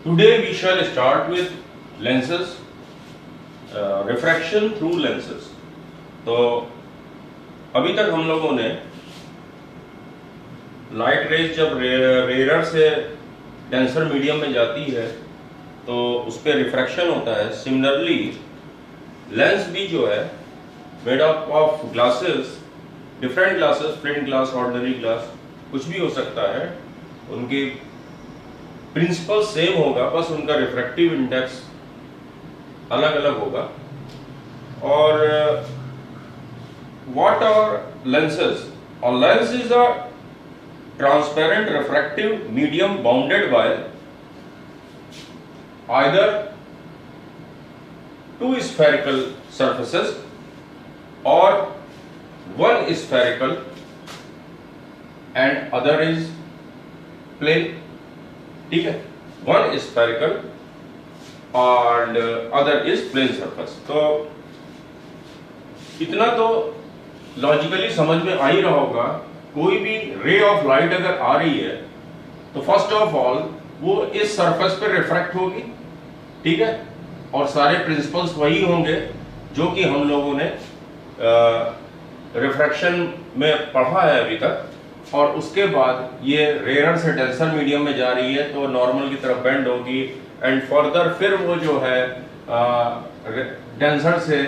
Today we shall start with lenses, refraction through lenses. तो अभी तक हम लोगों ने लाइट रेज जब रेयर से डेंसर मीडियम में जाती है तो उस पर रिफ्रैक्शन होता है. सिमिलरली लेंस भी जो है made up of glasses, different glasses, print glass, ordinary glass, कुछ भी हो सकता है. उनकी प्रिंसिपल सेम होगा, बस उनका रिफ्रैक्टिव इंडेक्स अलग अलग होगा. और व्हाट आर लेंसेज? और lens is a transparent refractive medium bounded by either two spherical surfaces or one spherical and other is plane. ठीक है, one spherical and other is plane surface. तो इतना तो लॉजिकली समझ में आ ही रहा होगा. कोई भी रे ऑफ लाइट अगर आ रही है तो फर्स्ट ऑफ ऑल वो इस सरफेस पे रिफ्रैक्ट होगी. ठीक है, और सारे प्रिंसिपल्स वही होंगे जो कि हम लोगों ने रिफ्रैक्शन में पढ़ा है अभी तक. और उसके बाद ये रेयर से डेंसर मीडियम में जा रही है तो नॉर्मल की तरफ बेंड होगी एंड फर्दर फिर वो जो है डेंसर से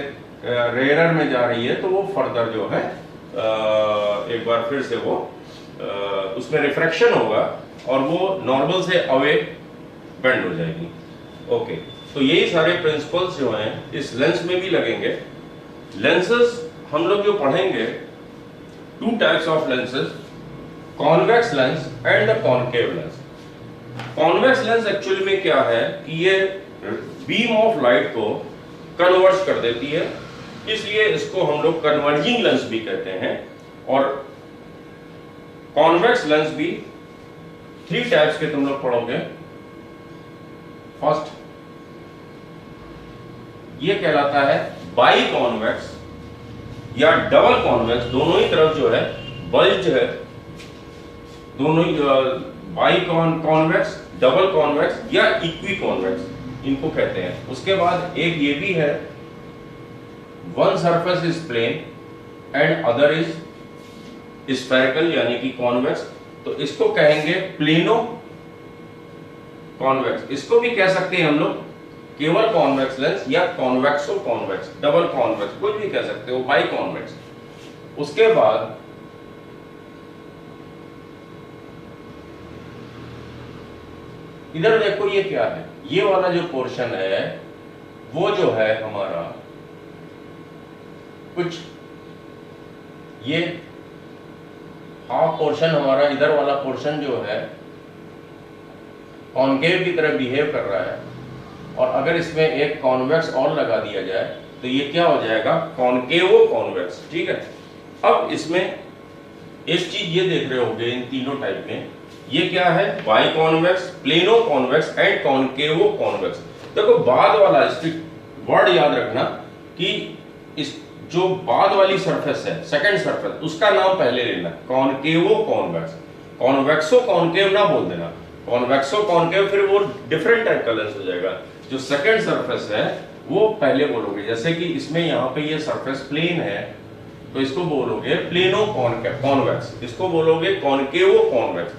रेयर में जा रही है तो वो फर्दर जो है एक बार फिर से वो उसमें रिफ्रैक्शन होगा और वो नॉर्मल से अवे बेंड हो जाएगी. ओके, तो यही सारे प्रिंसिपल्स जो हैं इस लेंस में भी लगेंगे. लेंसेस हम लोग जो पढ़ेंगे, two types of lenses, convex lens and the concave lens. Convex lens actually में क्या है कि ये बीम ऑफ लाइट को कन्वर्ट कर देती है, इसलिए इसको हम लोग कन्वर्जिंग लेंस भी कहते हैं. और कॉन्वेक्स लेंस भी थ्री टाइप्स के तुम लोग पढ़ोगे. फर्स्ट ये कहलाता है बाई कॉन्वेक्स या डबल कॉन्वेक्स. दोनों ही तरफ जो है बल्ज है, दोनों ही बाई कॉन्वेक्स, डबल कॉन्वेक्स या इक्वी कॉन्वेक्स इनको कहते हैं. उसके बाद एक ये भी है, one surface is plane and other is spherical यानी कि कॉन्वेक्स, तो इसको कहेंगे प्लेनो कॉन्वेक्स. इसको भी कह सकते हैं हम लोग केवल कॉन्वेक्स लेंस या कॉन्वेक्सो कॉन्वेक्स, डबल कॉन्वेक्स, कुछ भी कह सकते हो, बाई कॉन्वेक्स. उसके बाद इधर देखो ये क्या है, ये वाला जो पोर्शन है वो जो है हमारा कुछ ये हाफ पोर्शन हमारा, इधर वाला पोर्शन जो है कॉनकेव की तरह बिहेव कर रहा है. और अगर इसमें एक कॉन्वेक्स और लगा दिया जाए तो ये क्या हो जाएगा, कॉनकेवो कॉन्वेक्स. ठीक है, अब इसमें एक चीज ये देख रहे होंगे इन तीनों टाइप में, ये क्या है, by convex, plano convex and कॉनकेवो convex. देखो बाद वाला वर्ड याद रखना कि इस जो बाद वाली सरफेस है, सेकंड सरफेस, उसका नाम पहले लेना, कॉनकेवो कॉन्वेक्स. कॉन्वेक्सो कॉनकेव ना बोल देना. कॉन्वेक्सो कॉनकेव फिर वो डिफरेंट टाइप का लेंस हो जाएगा. जो सेकंड सरफेस है वो पहले बोलोगे. जैसे कि इसमें यहाँ पे ये सरफेस प्लेन है तो इसको बोलोगे प्लेनो कॉन्वेक्स, इसको बोलोगे कॉनकेवो कॉन्वेक्स.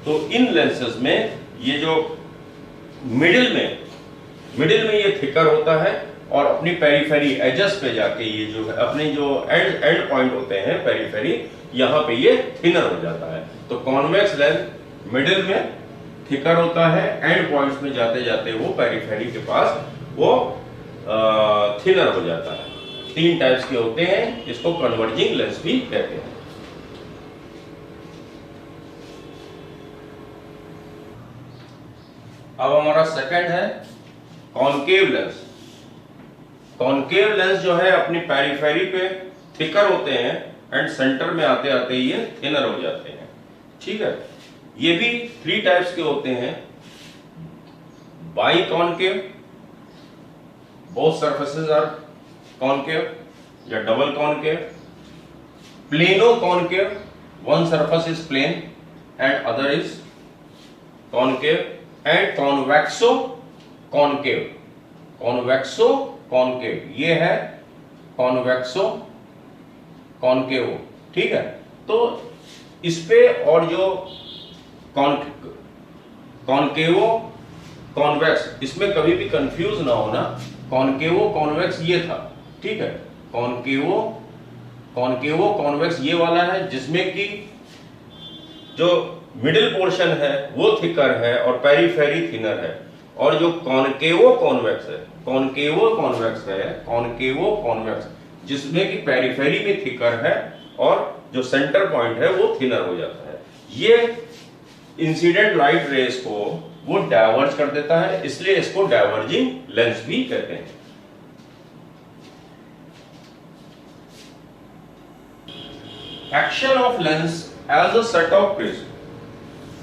तो इन लेंसेज में ये जो मिडिल में ये थिकर होता है और अपनी पेरिफेरी एजेस पे जाके ये जो है अपने जो एंड पॉइंट होते हैं पेरिफेरी, यहाँ पे ये थिनर हो जाता है. तो कॉन्वेक्स लेंस मिडिल में थिकर होता है, एंड पॉइंट्स में जाते जाते वो पेरिफेरी के पास वो थिनर हो जाता है. तीन टाइप्स के होते हैं, इसको कन्वर्जिंग लेंस भी कहते हैं. अब हमारा सेकंड है कॉनकेव लेंस. कॉनकेव लेंस जो है अपनी पेरिफेरी पे थिकर होते हैं एंड सेंटर में आते आते ये थिनर हो जाते हैं. ठीक है, ये भी थ्री टाइप्स के होते हैं, bi concave, both surfaces are concave या double concave, plano concave, one surface is plane and other is concave, and convexo concave. Convexo concave ये है कॉन्वेक्सो कॉनकेव, ठीक है। तो इस पे और जो कॉनकेवो कॉन्वेक्स, इसमें कभी भी कंफ्यूज ना होना, कॉनकेवो कॉन्वेक्स ये था, ठीक है। कॉनकेवो कॉन्वेक्स ये वाला है जिसमें कि जो मिडिल पोर्शन है वो थिकर है और पेरिफेरी थिनर है, और जो कॉनकेवो कॉन्वेक्स है, कॉनकेवो कॉन्वेक्स जिसमें कि पेरिफेरी में थिकर है और जो सेंटर पॉइंट है वो थिनर हो जाता है। ये इंसिडेंट लाइट रेस को वो डाइवर्ज कर देता है, इसलिए इसको डाइवर्जिंग लेंस भी कहते हैं। Action of lens as a set of prism.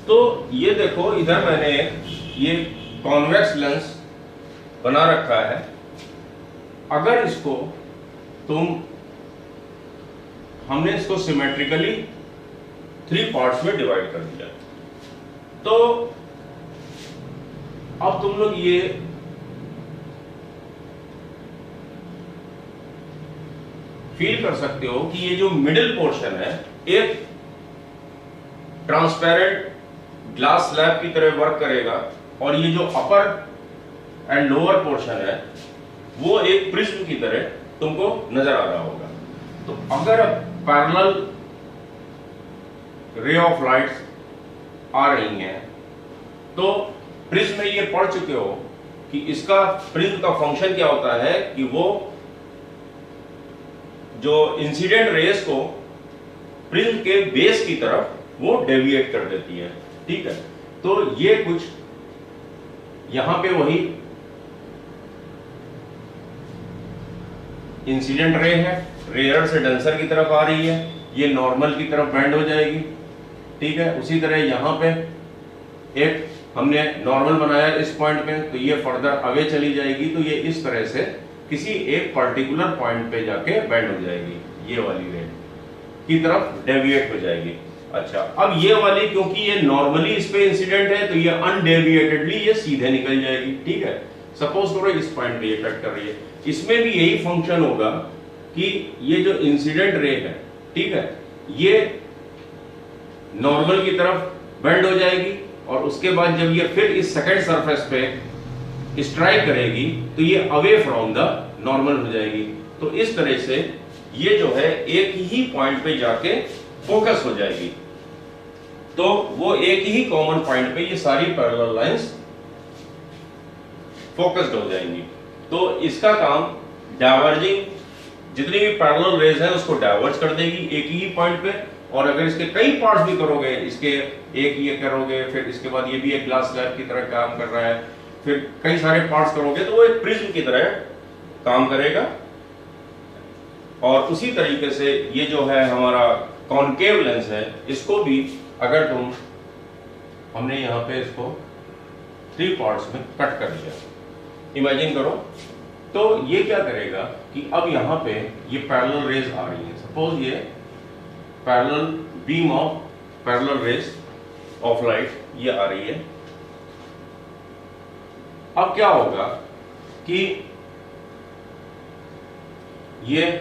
तो ये देखो इधर मैंने ये कॉन्वेक्स लेंस बना रखा है। अगर इसको हमने इसको सिमेट्रिकली 3 पार्ट्स में डिवाइड कर दिया, तो अब तुम लोग ये फील कर सकते हो कि ये जो मिडिल पोर्शन है एक ट्रांसपेरेंट ग्लास स्लैब की तरह वर्क करेगा, और ये जो अपर एंड लोअर पोर्शन है वो एक प्रिज्म की तरह तुमको नजर आ रहा होगा। तो अगर पैरेलल रे ऑफ लाइट्स आ रही हैं तो प्रिज्म में ये पढ़ चुके हो कि इसका प्रिज्म का फंक्शन क्या होता है कि वो जो इंसिडेंट रेस को प्रिज्म के बेस की तरफ वो डेविएट कर देती है, ठीक है। तो ये कुछ यहां पे वही इंसिडेंट रे है, रेयर से डेंसर की तरफ आ रही है, ये नॉर्मल की तरफ बेंड हो जाएगी, ठीक है। उसी तरह यहां पे एक हमने नॉर्मल बनाया इस पॉइंट में, तो ये फर्दर अवे चली जाएगी, तो ये इस तरह से किसी एक पर्टिकुलर पॉइंट पे जाके बेंड हो जाएगी, ये वाली रे की तरफ डेविएट हो जाएगी। अच्छा, अब ये वाली क्योंकि ये नॉर्मली इस पे इंसिडेंट है तो ये अनडेविएटेडली ये सीधे निकल जाएगी, ठीक है। सपोज करो इस पॉइंट पे ये कट कर रही है, इसमें भी यही फंक्शन होगा कि ये जो इंसिडेंट रे है, ठीक है, ये नॉर्मल की तरफ बेंड हो जाएगी, और उसके बाद जब ये फिर इस सेकंड सरफेस पे स्ट्राइक करेगी तो ये अवे फ्रॉम द नॉर्मल हो जाएगी। तो इस तरह से ये जो है एक ही पॉइंट पे जाके फोकस हो जाएगी, तो वो एक ही कॉमन पॉइंट पे ये सारी पैरेलल लाइंस फोकस्ड हो जाएंगी। तो इसका काम डाइवर्जिंग, जितनी भी पैरेलल रेज है उसको डाइवर्ज कर देगी एक ही पॉइंट पे, और अगर इसके कई पार्ट्स भी करोगे, इसके एक ये करोगे, फिर इसके बाद ये भी एक ग्लास स्लैब की तरह काम कर रहा है, फिर कई सारे पार्ट्स करोगे तो वो एक प्रिज्म की तरह काम करेगा। और उसी तरीके से ये जो है हमारा कॉनकेव लेंस है, इसको भी अगर हमने यहाँ पे इसको 3 पार्ट्स में कट कर दिया, इमेजिन करो, तो ये क्या करेगा कि अब यहाँ पे ये पैरेलल रेज आ रही है, सपोज ये parallel beam of parallel raise of light ये आ रही है। अब क्या होगा कि ये,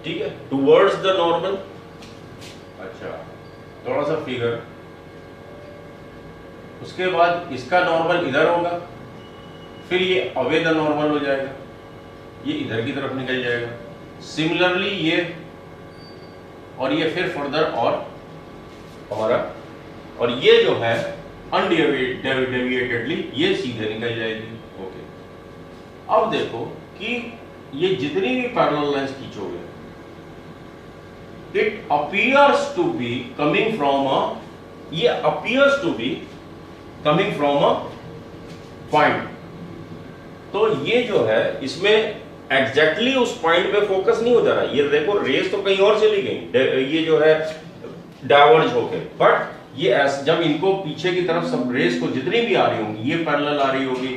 ठीक है, टुवर्ड्स द नॉर्मल। अच्छा, थोड़ा सा फिगर, उसके बाद इसका नॉर्मल इधर होगा, फिर ये अवे द नॉर्मल हो जाएगा, ये इधर की तरफ निकल जाएगा। सिमिलरली ये और ये फिर फर्दर और हमारा, और ये जो है अनडेविएटेडली ये सीधे निकल जाएगी। ओके, अब देखो कि ये जितनी भी पैरेलल लाइंस खींचोगे, it appears to be coming from ये appears to be coming from a point. तो ये जो है इसमें एग्जैक्टली उस पॉइंट पे फोकस नहीं हो जा रहा। ये देखो रेस तो कहीं और चली गई, ये जो है डाइवर्ज होके, बट ये जब इनको पीछे की तरफ सब रेस को जितनी भी आ रही होंगी, ये पैरेलल आ रही होगी,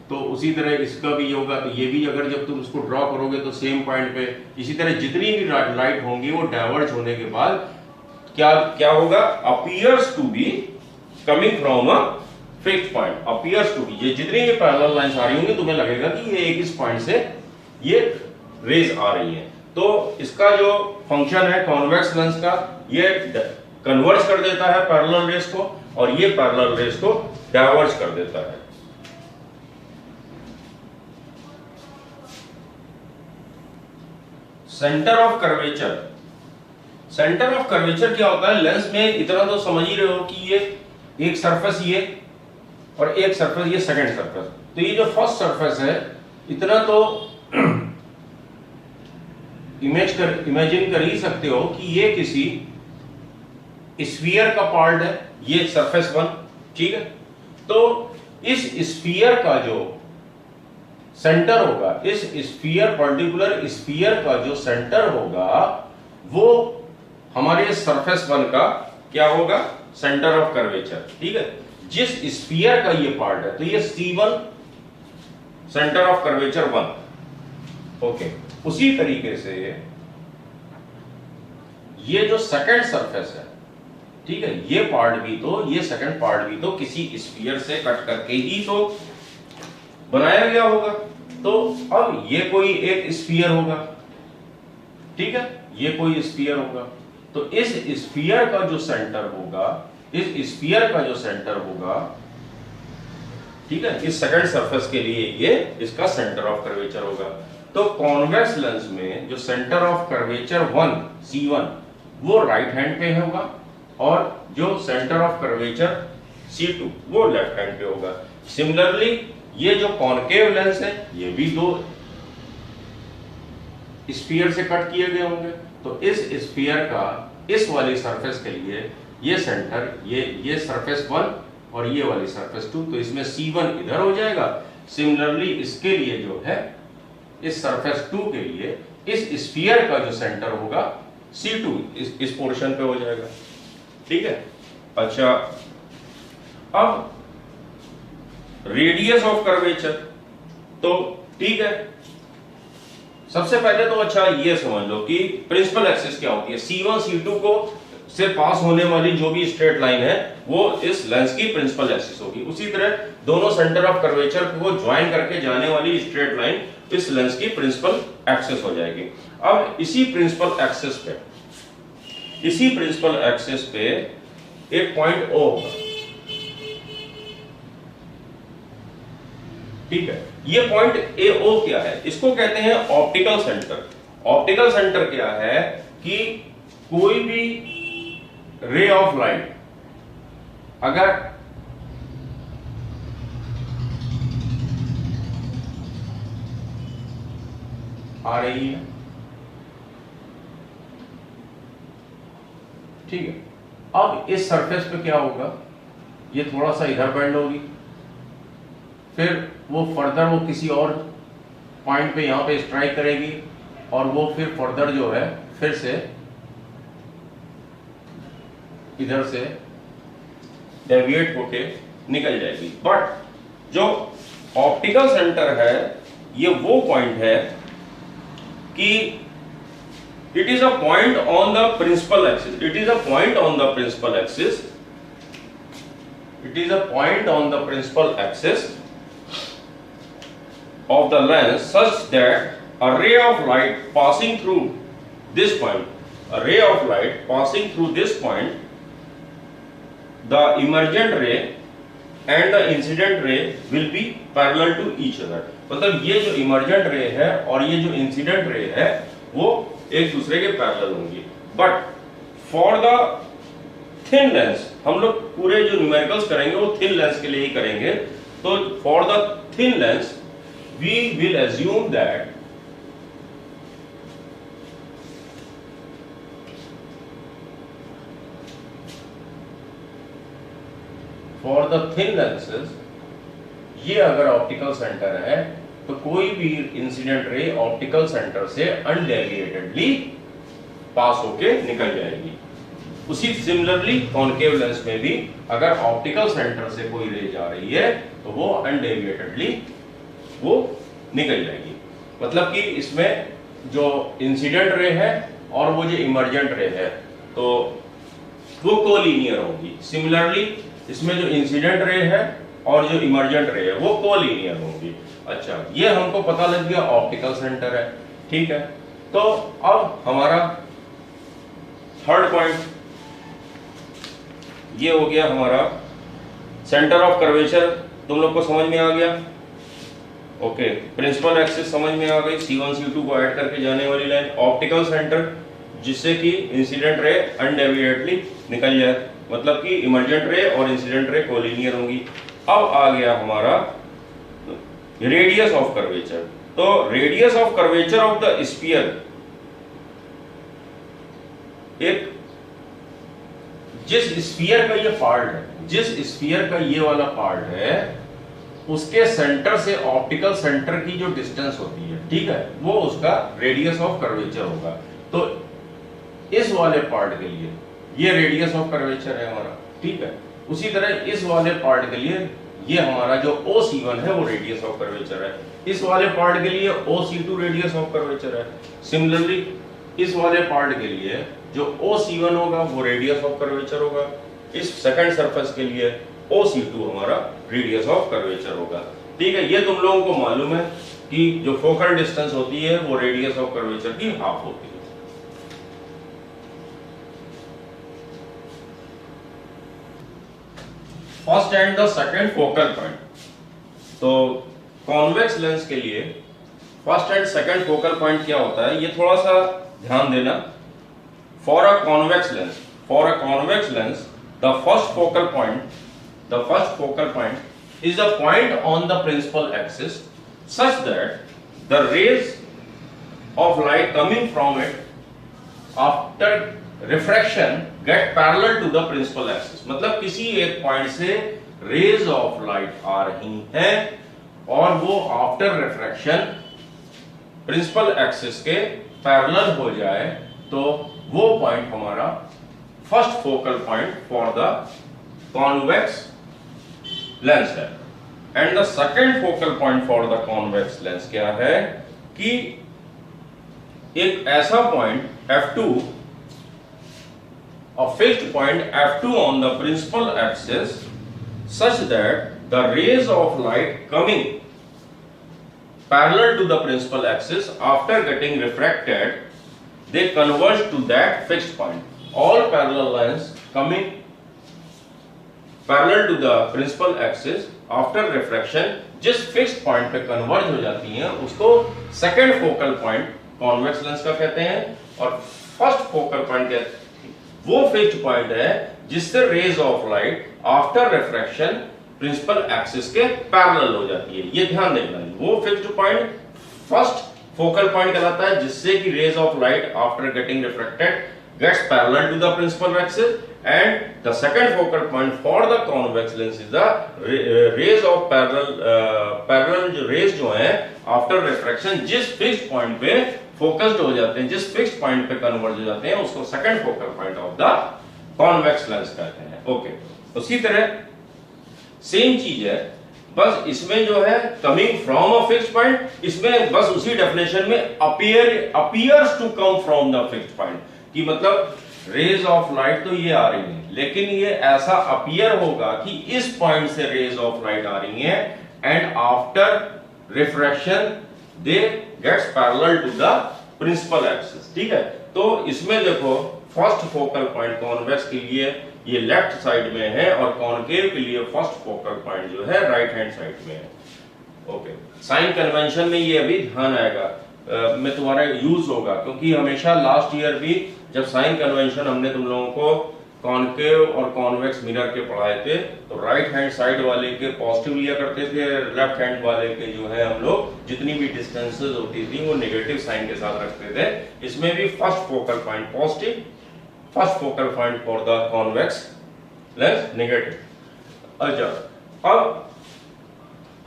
तो उसी तरह इसका भी होगा। तो ये भी अगर जब तुम इसको ड्रॉ करोगे तो सेम पॉइंट पे, इसी तरह जितनी भी लाइट होंगी वो डाइवर्ज होने के बाद क्या क्या होगा, appears to be coming from a fixed point, appears to be, ये जितनी भी पैरेलल लाइंस आ रही होंगी तुम्हें लगेगा कि ये एक इस पॉइंट से ये रेज आ रही है। तो इसका जो फंक्शन है कॉन्वेक्स लेंस का, ये कन्वर्ज कर देता है पैरेलल रेज को, और ये पैरेलल रेज को डाइवर्ज कर देता है। Centre of curvature, centre of curvature क्या होता है लेंस में, इतना तो समझ ही रहे हो कि ये एक सरफेस ये और एक सरफेस ये सेकंड सरफेस, तो ये जो फर्स्ट सरफेस है इतना तो इमेजिन कर ही सकते हो कि ये किसी स्फीयर का पार्ट है, ये सरफेस वन, ठीक है। तो इस स्फीयर का जो सेंटर होगा, इस स्फीयर पर्टिकुलर स्फीयर का जो सेंटर होगा वो हमारे सरफेस वन का क्या होगा, सेंटर ऑफ कर्वेचर, ठीक है। जिस स्फीयर का ये पार्ट है तो ये C1 centre of curvature 1, okay. उसी तरीके से ये जो सेकंड सरफेस है, ठीक है, ये पार्ट भी तो, ये सेकंड पार्ट भी तो किसी स्फीयर से कट करके ही तो बनाया गया होगा। तो अब ये कोई एक स्फीयर होगा, ठीक है, ये कोई स्फीयर होगा, तो इस स्फीयर का जो सेंटर होगा, इस स्फीयर का जो सेंटर होगा, ठीक है, इस सेकंड सरफेस के लिए ये इसका सेंटर ऑफ कर्वेचर होगा। तो कॉन्वेक्स लेंस में जो सेंटर ऑफ कर्वेचर 1 C1 वो राइट हैंड पे होगा, और जो सेंटर ऑफ कर्वेचर C2 वो लेफ्ट हैंड पे होगा। सिमिलरली ये जो कॉनकेव लेंस है ये भी दो स्फीयर से कट किए गए होंगे, तो इस स्फीयर का इस वाली सरफेस के लिए ये सेंटर, ये सरफेस 1 और ये वाली सरफेस 2, तो इसमें C1 इधर हो जाएगा। सिमिलरली इसके लिए जो है इस सरफेस 2 के लिए इस स्फीयर का जो सेंटर होगा C2 इस पोर्शन पे हो जाएगा, ठीक है। अच्छा, अब रेडियस ऑफ कर्वेचर, तो ठीक है, सबसे पहले तो अच्छा ये समझ लो कि प्रिंसिपल एक्सिस क्या होती है। C1 C2 को से पास होने वाली जो भी स्ट्रेट लाइन है वो इस लेंस की प्रिंसिपल एक्सिस होगी। उसी तरह दोनों सेंटर ऑफ कर्वेचर को ज्वाइन करके जाने वाली स्ट्रेट लाइन इस लेंस की प्रिंसिपल एक्सिस हो जाएगी। अब इसी प्रिंसिपल एक्सिस पे एक पॉइंट O होगा, ठीक है। ये पॉइंट AO क्या है, इसको कहते हैं ऑप्टिकल सेंटर। ऑप्टिकल सेंटर क्या है कि कोई भी रे ऑफ लाइट अगर आ रही है, ठीक है, अब इस सरफेस पे क्या होगा, ये थोड़ा सा इधर बेंड होगी, फिर वो फर्दर वो किसी और पॉइंट पे यहां पे स्ट्राइक करेगी, और वो फिर फर्दर जो है फिर से इधर से डेविएट होके निकल जाएगी। बट जो ऑप्टिकल सेंटर है ये वो पॉइंट है कि it is a point on the principal axis, it is a point on the principal axis, it is a point on the principal axis of the lens such that a ray of light passing through this point, a ray of light passing through this point, the emergent ray and the incident ray will be parallel to each other। मतलब ये जो emergent रे है और ये जो incident ray है वो एक दूसरे के पैरेलल होंगी। But for the thin lens, हम लोग पूरे जो न्यूमेरिकल्स करेंगे वो थिन लेंस के लिए ही करेंगे। तो for the thin lens we will assume that for the thin lenses ये अगर ऑप्टिकल सेंटर है तो कोई भी इंसिडेंट रे ऑप्टिकल सेंटर से अनडेविएटेडली पास होके निकल जाएगी। उसी सिमिलरली कॉनकेव लेंस में भी अगर ऑप्टिकल सेंटर से कोई रे जा रही है तो वो अनडेविएटेडली वो निकल जाएगी। मतलब कि इसमें जो इंसिडेंट रे है और वो जो इमर्जेंट रे है, तो वो कोलिनियर होंगी। सिमिलरली इसमें जो इंसिडेंट रे है और जो इमर्जेंट रे है वो कोलिनियर होंगी। अच्छा, ये हमको पता लग गया ऑप्टिकल सेंटर है, ठीक है। तो अब हमारा थर्ड पॉइंट ये हो गया हमारा सेंटर ऑफ कर्वेचर, तुम लोग को समझ में आ गया। ओके, प्रिंसिपल एक्सिस समझ में आ गई, C1 C2 को ऐड करके जाने वाली लाइन। ऑप्टिकल सेंटर जिससे कि इंसिडेंट रे अनडेविएटली निकल जाए, मतलब कि इमर्जेंट रे और इंसिडेंट रे कोलिनियर होंगी। अब आ गया हमारा रेडियस ऑफ कर्वेचर। तो radius of curvature of the sphere, एक जिस स्फीयर का ये पार्ट है, जिस स्फीयर का ये वाला पार्ट है, उसके सेंटर से ऑप्टिकल सेंटर की जो डिस्टेंस होती है, ठीक है, वो उसका रेडियस ऑफ कर्वेचर होगा। तो इस वाले पार्ट के लिए ये रेडियस ऑफ कर्वेचर है हमारा, ठीक है। उसी तरह इस वाले पार्ट के लिए ये हमारा जो OC1 है वो रेडियस ऑफ कर्वेचर है। इस वाले पार्ट के लिए OC2 रेडियस ऑफ कर्वेचर है। सिमिलरली इस वाले पार्ट के लिए जो OC1 होगा वो रेडियस ऑफ कर्वेचर होगा। इस सेकंड सरफेस के लिए OC2 हमारा रेडियस ऑफ कर्वेचर होगा, ठीक है। ये तुम लोगों को मालूम है कि जो फोकल डिस्टेंस होती है वो रेडियस ऑफ कर्वेचर की हाफ होती है। First and the second focal point. तो कॉन्वेक्स लेंस के लिए first and second focal point क्या होता है, ये थोड़ा सा ध्यान देना। For a convex lens, the first focal point is the point on the principal axis such that the rays of light coming from it after refraction get parallel to the principal axis. मतलब किसी एक point से raise of light आ रही हैं और वो after refraction principal axis के पैरेलल हो जाए, तो वो पॉइंट हमारा first focal point for the convex lens है। And the second focal point for the convex lens क्या है कि एक ऐसा point F2, a fixed point F2 on the principal axis such that the rays of light coming parallel to the principal axis after getting refracted, they converge to that fixed point. All parallel lines coming parallel to the principal axis after refraction जिस fixed point पे converge हो जाती हैं उसको second focal point convex lens का कहते हैं, और first focal point कहते हैं वो फिक्स्ड पॉइंट है जिससे rays of light after refraction principal axis के पैरेलल हो जाती है। ये ध्यान देना है, वो fixed point first focal point कहलाता है जिससे कि rays of light after getting refracted gets parallel to the principal axis, and the second focal point for the convex lens is the rays of parallel rays जो है after refraction जिस fixed point पे focused हो जाते हैं, जिस fixed point पे converge हो जाते हैं, उसको second focal point of the convex lens कहते हैं। ओके, उसी तरह सेम चीज है, बस इसमें जो है coming from a fixed point, इसमें बस उसी डेफिनेशन में appears to come from the fixed point, कि मतलब रेज ऑफ लाइट तो ये आ रही है, लेकिन ये ऐसा अपीयर होगा कि इस पॉइंट से रेज ऑफ लाइट आ रही है, and after refraction they gets parallel to the principal axis, ठीक है। तो इसमें देखो फर्स्ट फोकल पॉइंट कॉन्वेक्स के लिए ये लेफ्ट साइड में है और कॉनकेव के लिए फर्स्ट फोकल पॉइंट जो है राइट हैंड साइड में है। ओके, साइन कन्वेंशन में ये अभी ध्यान आएगा में तुम्हारा यूज होगा, क्योंकि हमेशा लास्ट ईयर भी जब साइन कन्वेंशन हमने तुम लोगों को कॉनकेव और कॉन्वेक्स मिरर के पढ़ाए थे, तो राइट हैंड साइड वाले के पॉजिटिव लिया करते थे, लेफ्ट हैंड वाले के जो है हम लोग जितनी भी डिस्टेंसेस होती थी वो नेगेटिव साइन के साथ रखते थे। इसमें भी first focal point positive, first focal point for the convex lens negative. अच्छा, अब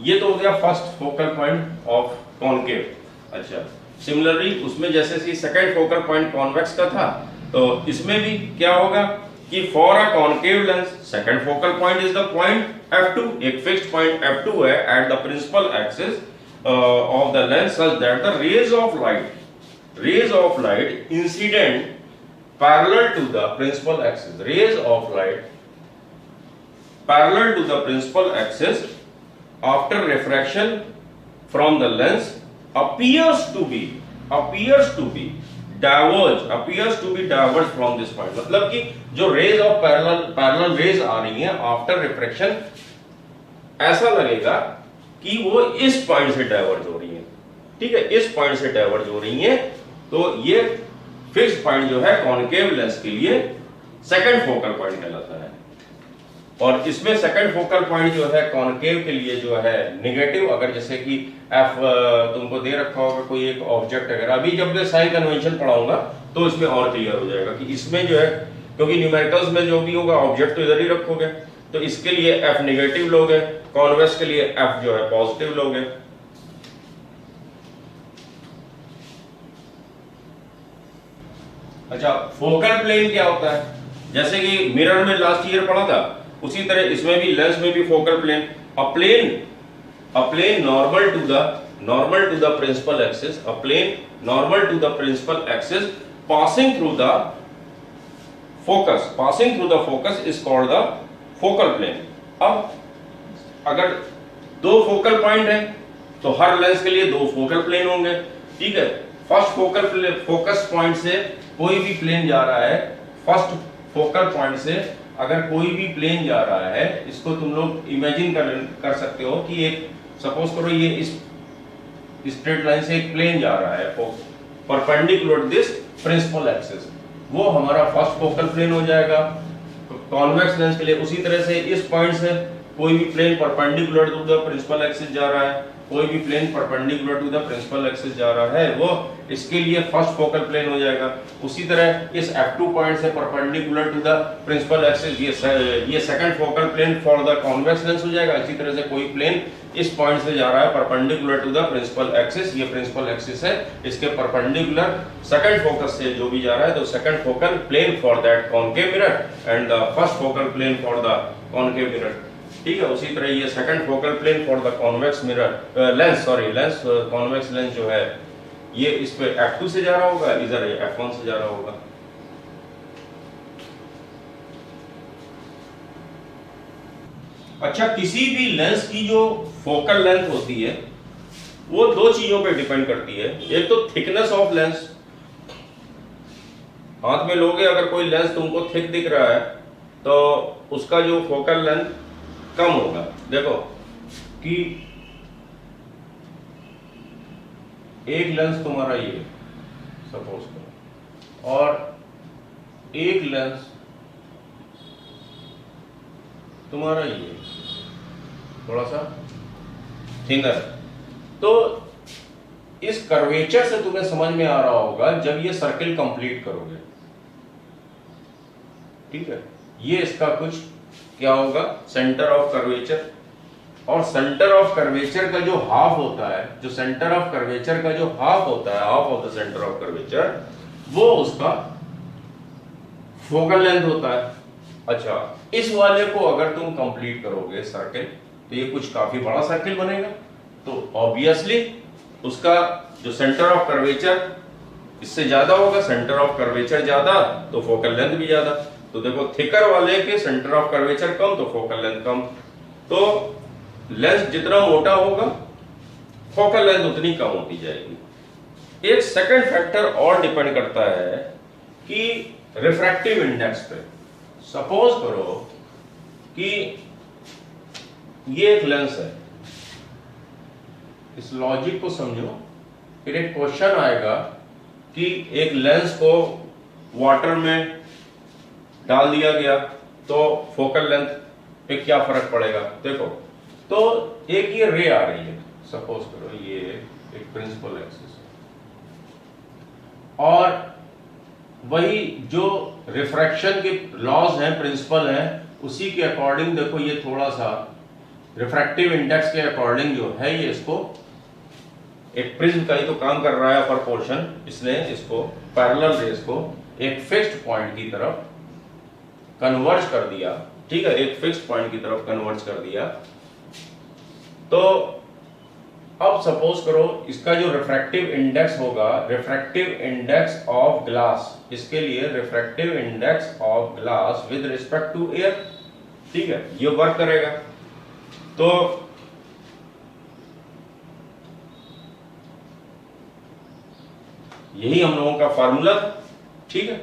ये तो हो गया first focal point of concave. अच्छा, सिमिलरली उसमें जैसे सेकंड फोकल पॉइंट कॉन्वेक्स का था, तो इसमें भी क्या होगा कि for a concave lens second focal point is the point F2, एक फिक्स्ड पॉइंट F2 है at the principal axis of the lens such that the rays of light incident parallel to the principal axis, rays of light parallel to the principal axis after refraction from the lens appears to be diverged from this point। मतलब कि जो raise of parallel raise आ रही हैं after refraction, ऐसा लगेगा कि वो इस पॉइंट से डाइवर्ज हो रही है। ठीक है, इस पॉइंट से डाइवर्ज हो रही है। तो ये फिक्स्ड पॉइंट जो है कॉनकेव लेंस के लिए सेकंड फोकल पॉइंट कहलाता है। और इसमें सेकंड फोकल पॉइंट जो है कॉनकेव के लिए जो है नेगेटिव, अगर जैसे कि एफ तुमको दे रखा होगा कोई एक ऑब्जेक्ट, अगर अभी जब मैं साइन कन्वेंशन पढ़ाऊंगा तो इसमें और क्लियर हो जाएगा कि इसमें जो है, क्योंकि न्यूमेरिकल्स में जो भी होगा ऑब्जेक्ट तो इधर ही रखोगे, तो इसके लिए एफ नेगेटिव लोगे, कॉन्वेक्स के लिए एफ जो है पॉजिटिव लोगे। अच्छा, फोकल प्लेन क्या होता है? जैसे कि मिरर में लास्ट ईयर पढ़ा था, उसी तरह इसमें भी लेंस में भी focal plane, a plane normal to the principal axis, a plane normal to the principal axis passing through the focus is called the focal plane. अब अगर दो फोकल पॉइंट है तो हर लेंस के लिए दो फोकल प्लेन होंगे। ठीक है, फर्स्ट फोकस पॉइंट से कोई भी प्लेन जा रहा है, फर्स्ट फोकल पॉइंट से अगर कोई भी प्लेन जा रहा है, इसको तुम लोग इमेजिन कर सकते हो कि एक सपोज करो ये इस स्ट्रेट लाइन से एक प्लेन जा रहा है परपेंडिकुलर दिस प्रिंसिपल एक्सिस, वो हमारा फर्स्ट फोकल प्लेन हो जाएगा। कॉन्वेक्स लेंस के लिए उसी तरह से इस पॉइंट से कोई भी plane perpendicular to the principal axis जा रहा है, कोई भी plane perpendicular to the principal axis जा रहा है, वो इसके लिए फर्स्ट फोकल प्लेन हो जाएगा। उसी तरह इस F2 पॉइंट से perpendicular to the principal axis ये second focal plane for the convex lens हो जाएगा। इसी तरह से कोई प्लेन इस पॉइंट से जा रहा है perpendicular to the principal axis, ये प्रिंसिपल एक्सिस है, इसके परपेंडिकुलर सेकंड फोकस से जो भी जा रहा है, तो second focal plane for that concave mirror and the first focal plane for the concave mirror. ठीक है, उसी तरह ये second focal plane for the convex mirror lens convex lens जो है ये इस पे F2 से जा रहा होगा, इधर ये F1 से जा रहा होगा। अच्छा, किसी भी लेंस की जो फोकल लेंथ होती है वो दो चीजों पे डिपेंड करती है। एक तो थिकनेस ऑफ लेंस, हाथ में लोगे अगर कोई लेंस तुमको थिक दिख रहा है तो उसका जो फोकल लेंथ कम होगा। देखो कि एक लेंस तुम्हारा ये सपोज करो और एक लेंस तुम्हारा ये थोड़ा सा थिनर, तो इस कर्वेचर से तुम्हें समझ में आ रहा होगा जब ये सर्किल कंप्लीट करोगे। ठीक है, ये इसका कुछ क्या होगा, सेंटर ऑफ कर्वेचर, और सेंटर ऑफ कर्वेचर का जो हाफ होता है, जो सेंटर ऑफ कर्वेचर का जो हाफ होता है, half of the centre of curvature, वो उसका फोकल लेंथ होता है। अच्छा, इस वाले को अगर तुम कंप्लीट करोगे सर्किल तो ये कुछ काफी बड़ा सर्किल बनेगा, तो ऑब्वियसली उसका जो सेंटर ऑफ कर्वेचर इससे ज्यादा होगा, सेंटर ऑफ कर्वेचर ज्यादा तो फोकल लेंथ भी ज्यादा। तो देखो, थिकर वाले के सेंटर ऑफ कर्वेचर कम तो फोकल लेंथ कम, तो लेंस जितना मोटा होगा फोकल लेंथ उतनी कम होती जाएगी। एक सेकंड फैक्टर और डिपेंड करता है कि रिफ्रैक्टिव इंडेक्स पे। सपोज करो कि ये एक लेंस है, इस लॉजिक को समझो, फिर एक क्वेश्चन आएगा कि एक लेंस को वाटर में डाल दिया गया तो फोकल लेंथ पे क्या फर्क पड़ेगा। देखो, तो एक ये रे आ रही है, सपोज करो ये एक प्रिंसिपल एक्सिस, और वही जो रिफ्रैक्शन के लॉज हैं, प्रिंसिपल हैं, उसी के अकॉर्डिंग देखो ये थोड़ा सा रिफ्रैक्टिव इंडेक्स के अकॉर्डिंग जो है ये इसको एक प्रिज्म का ही तो काम कर रहा है अपर पोर्शन, इसने इसको पैरेलल रेस को एक फिक्स्ड पॉइंट की तरफ कन्वर्ज कर दिया। ठीक है, एक फिक्स्ड पॉइंट की तरफ कन्वर्ज कर दिया, तो अब सपोज करो इसका जो रिफ्रैक्टिव इंडेक्स होगा, रिफ्रैक्टिव इंडेक्स ऑफ ग्लास, इसके लिए refractive index of glass with respect to air, ठीक है, ये वर्क करेगा। तो यही हम लोगों का फार्मूला, ठीक है।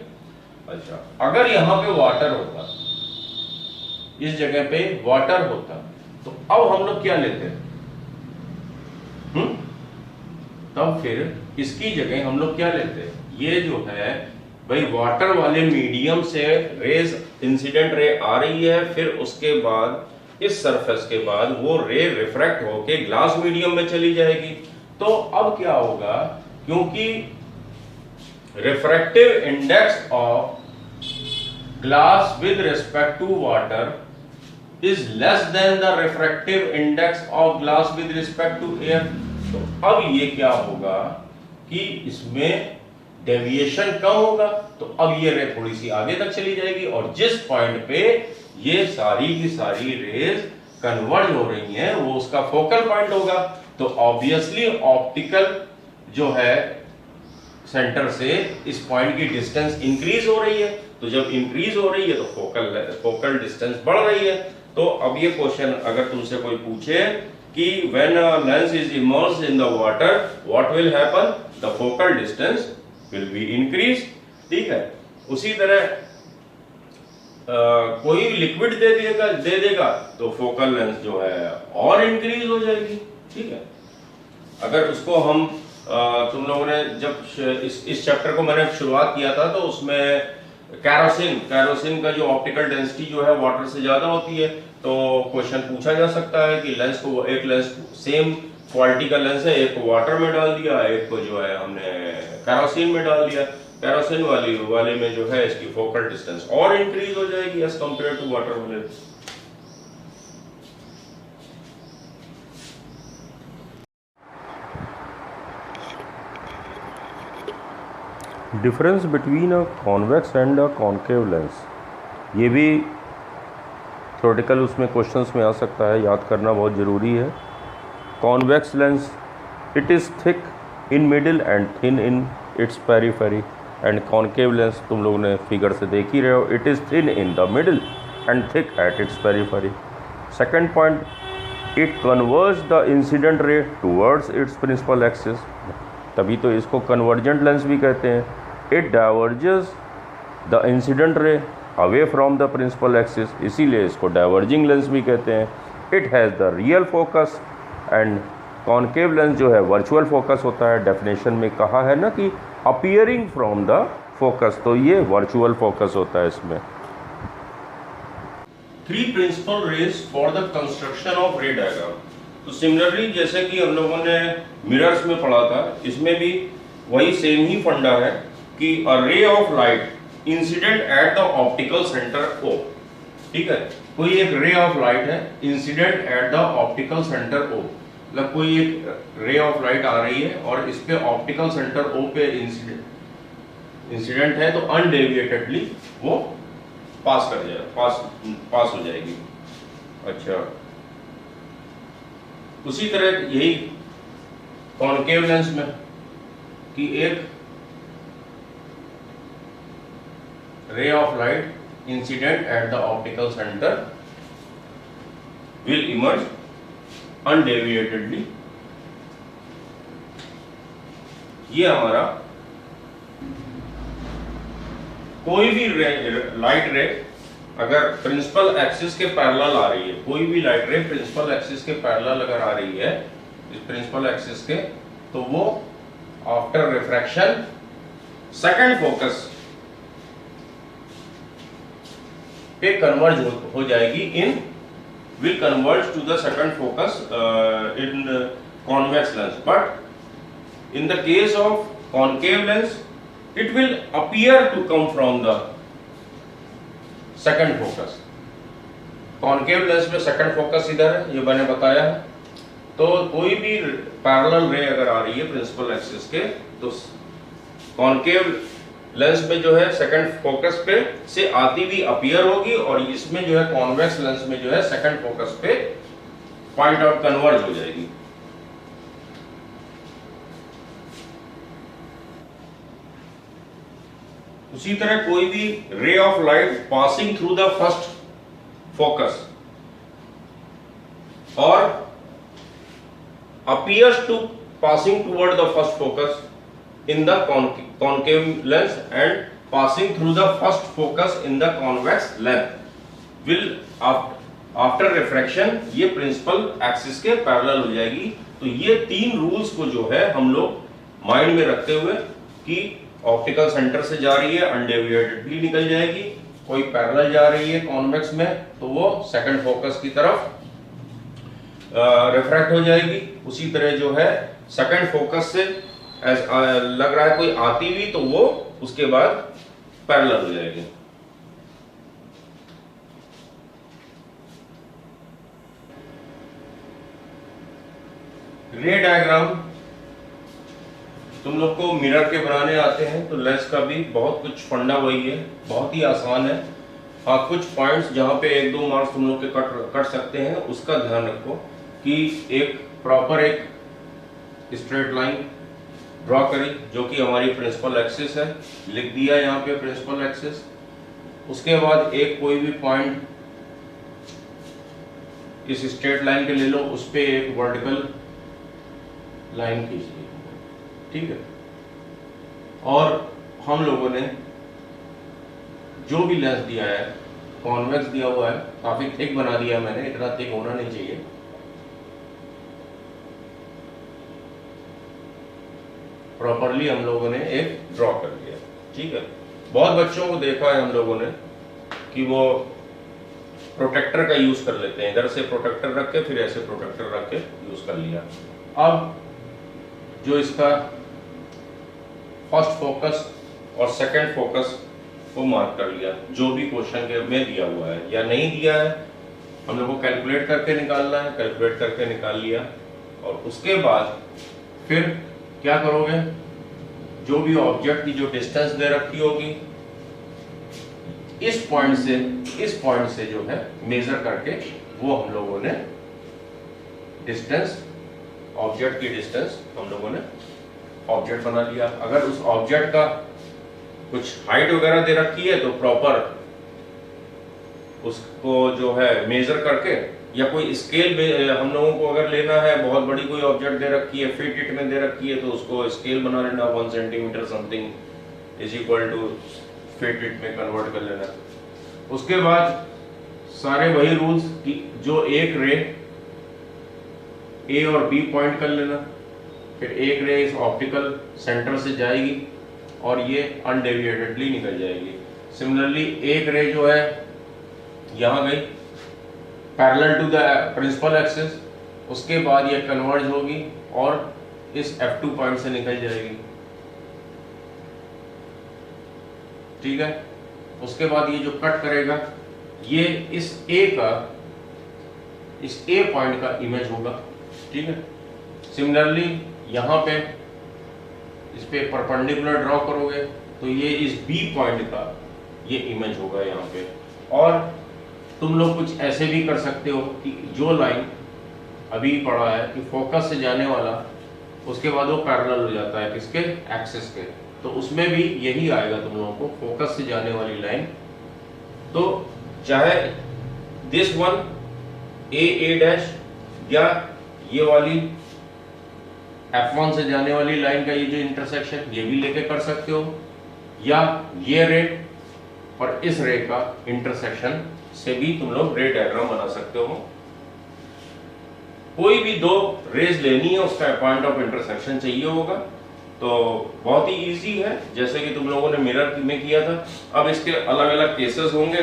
अच्छा, अगर यहां पे वाटर होता, इस जगह पे वाटर होता, तो अब हम लोग क्या लेते हैं, तब फिर इसकी जगह हम लोग क्या लेते हैं, ये जो है भाई वाटर वाले मीडियम से रेज, इंसिडेंट रे आ रही है, फिर उसके बाद इस सरफेस के बाद वो रे रिफ्रैक्ट होके ग्लास मीडियम में चली जाएगी। तो अब क्या होगा, क्योंकि refractive index of glass with respect to water is less than the refractive index of glass with respect to air, तो अब ये क्या होगा कि इसमें डेविएशन कम होगा, तो अब ये रे थोड़ी सी आगे तक चली जाएगी, और जिस पॉइंट पे ये सारी की सारी रेज कन्वर्ज हो रही हैं वो उसका फोकल पॉइंट होगा। तो ऑब्वियसली ऑप्टिकल जो है सेंटर से इस पॉइंट की डिस्टेंस इंक्रीज हो रही है, तो जब इंक्रीज हो रही है तो फोकल डिस्टेंस बढ़ रही है। तो अब ये क्वेश्चन अगर तुमसे कोई पूछे कि when a lens is immersed in the water what will happen, the focal distance will be increase, ठीक है। उसी तरह कोई लिक्विड दे देगा तो फोकल लेंथ जो है और इंक्रीज हो जाएगी, ठीक है। अगर उसको हम तुम लोगों ने जब इस चैप्टर को मैंने शुरुआत किया था तो उसमें कैरोसिन का जो ऑप्टिकल डेंसिटी जो है वाटर से ज्यादा होती है, तो क्वेश्चन पूछा जा सकता है कि लेंस को, एक लेंस सेम क्वालिटी का लेंस है, एक को वाटर में डाल दिया, एक को जो है हमने कैरोसिन में डाल दिया, कैरोसिन वाले में जो है इसकी फोकल डिस्टेंस और इंक्रीज हो जाएगी एज कंपेयर टू वाटर वाले। Difference between a convex and a concave lens, ये भी थ्योरेटिकल उसमें क्वेश्चंस में आ सकता है, याद करना बहुत ज़रूरी है। Convex lens it is thick in middle and thin in its periphery, and concave lens तुम लोगों ने फिगर से देख ही रहे हो, it is thin in the middle and thick at its periphery. Second point, it converge the incident ray towards its principal axis, तभी तो इसको कन्वर्जेंट लेंस भी कहते हैं। It diverges the incident ray away from the principal axis, इसीलिए इसको diverging lens भी कहते हैं। It has the real focus, and concave lens जो है वर्चुअल फोकस होता है। डेफिनेशन में कहा है ना कि अपीयरिंग फ्रॉम द फोकस, तो ये वर्चुअल फोकस होता है इसमें। Three principal rays for the construction of ray diagram. तो सिमिलरली जैसे कि हम लोगों ने मिरर्स में पढ़ा था, इसमें भी वही सेम ही फंडा है कि a ray of light incident at the optical centre O, ठीक है। कोई एक रे ऑफ लाइट है incident at the optical centre O, मतलब कोई एक रे ऑफ लाइट आ रही है और इस पे ऑप्टिकल सेंटर ओ पे इंसिडेंट है, तो अनडेविएटेडली वो पास हो जाएगी। अच्छा, उसी तरह यही कॉन्केव लेंस में कि एक ray of light incident at the optical centre will emerge undeviatedly. ये हमारा कोई भी लाइट रे अगर प्रिंसिपल एक्सिस के पैरेलल आ रही है, कोई भी लाइट रे प्रिंसिपल एक्सिस के पैरेलल अगर आ रही है, इस प्रिंसिपल एक्सिस के, तो वो आफ्टर रिफ्रैक्शन सेकंड फोकस पे कन्वर्ज हो जाएगी इन will converge to the second focus in convex lens, but in the case of concave lens it will appear to come from the second focus. concave lens में second focus इधर है, ये मैंने बताया है। तो कोई भी पैरेलल रे अगर आ रही है प्रिंसिपल एक्सिस के, तो concave लेंस में जो है सेकंड फोकस पे से आती हुई अपीयर होगी, और इसमें जो है कॉन्वेक्स लेंस में जो है सेकंड फोकस पे पॉइंट आउट कन्वर्ज हो जाएगी। उसी तरह कोई भी रे of light passing through the first focus और appears to passing toward the first focus in the concave lens and passing through the first focus in the convex lens will after refraction ये principal axis के parallel हो जाएगी। तो ये तीन rules को जो है हम लोग माइंड में रखते हुए कि ऑप्टिकल सेंटर से जा रही है अनडेविएटेडली निकल जाएगी, कोई पैरेलल जा रही है कॉन्वेक्स में तो वो सेकंड फोकस की तरफ रिफ्रैक्ट हो जाएगी। उसी तरह जो है सेकंड फोकस से लग रहा है कोई आती हुई तो वो उसके बाद पैरेलल हो जाएगी। रे डायग्राम तुम लोग को मिरर के बनाने आते हैं तो लेंस का भी बहुत कुछ फंडा वही है, बहुत ही आसान है। हाँ, कुछ पॉइंट्स जहां पे 1-2 मार्क्स तुम लोग के कट सकते हैं उसका ध्यान रखो कि एक प्रॉपर एक स्ट्रेट लाइन ड्रॉ करी जो कि हमारी प्रिंसिपल एक्सिस है, लिख दिया यहाँ पे प्रिंसिपल एक्सिस। उसके बाद एक कोई भी पॉइंट इस स्ट्रेट लाइन के ले लो, उस पे एक वर्टिकल लाइन खींच ली, ठीक है। और हम लोगों ने जो भी लेंस दिया है कॉन्वेक्स दिया हुआ है, काफी थिक बना दिया मैंने, इतना थिक होना नहीं चाहिए। प्रॉपरली हम लोगों ने एक ड्रॉ कर लिया, ठीक है। बहुत बच्चों को देखा है हम लोगों ने कि वो प्रोटेक्टर का यूज कर लेते हैं, इधर से प्रोटेक्टर रख के फिर ऐसे प्रोटेक्टर रख के यूज कर लिया। अब जो इसका फर्स्ट फोकस और सेकंड फोकस को मार्क कर लिया, जो भी क्वेश्चन के में दिया हुआ है या नहीं दिया है हम लोग को कैलकुलेट करके निकालना है, कैलकुलेट करके निकाल लिया। और उसके बाद फिर क्या करोगे, जो भी ऑब्जेक्ट की जो डिस्टेंस दे रखी होगी इस पॉइंट से जो है मेजर करके वो हम लोगों ने डिस्टेंस, ऑब्जेक्ट की डिस्टेंस हम लोगों ने ऑब्जेक्ट बना लिया। अगर उस ऑब्जेक्ट का कुछ हाइट वगैरह दे रखी है तो प्रॉपर उसको जो है मेजर करके, या कोई स्केल हम लोगों को अगर लेना है, बहुत बड़ी कोई ऑब्जेक्ट दे रखी है, फिट इट में दे रखी है तो उसको स्केल बना लेना, 1 centimetre something is equal to fit it में कन्वर्ट कर लेना। उसके बाद सारे वही रूल्स कि जो एक रे ए और बी पॉइंट कर लेना, फिर एक रे इस ऑप्टिकल सेंटर से जाएगी और ये अनडेविएटेडली निकल जाएगी। सिमिलरली एक रे जो है यहाँ गई parallel to the principal axis, उसके बाद ये कन्वर्ज होगी और इस F2 पॉइंट से निकल जाएगी, ठीक है। उसके बाद ये जो कट करेगा ये इस A पॉइंट का इमेज होगा, ठीक है। सिमिलरली यहाँ पे इस पे परपेंडिकुलर ड्रॉ करोगे तो ये इस B पॉइंट का ये इमेज होगा यहाँ पे। और तुम लोग कुछ ऐसे भी कर सकते हो कि जो लाइन अभी पढ़ा है कि फोकस से जाने वाला, उसके बाद वो पैरेलल हो जाता है किसके, एक्सिस के, तो उसमें भी यही आएगा तुम लोगों को फोकस से जाने वाली लाइन। तो चाहे दिस वन A डैश या ये वाली F1 से जाने वाली लाइन का ये जो इंटरसेक्शन, ये भी लेके कर सकते हो, या ये रे और इस रे का इंटरसेक्शन से भी तुम लोग रे डायग्राम बना सकते हो। कोई भी दो रेज लेनी है उसका पॉइंट ऑफ इंटरसेक्शन चाहिए होगा, तो बहुत ही इजी है, जैसे कि तुम लोगों ने मिरर में किया था। अब इसके अलग अलग केसेस होंगे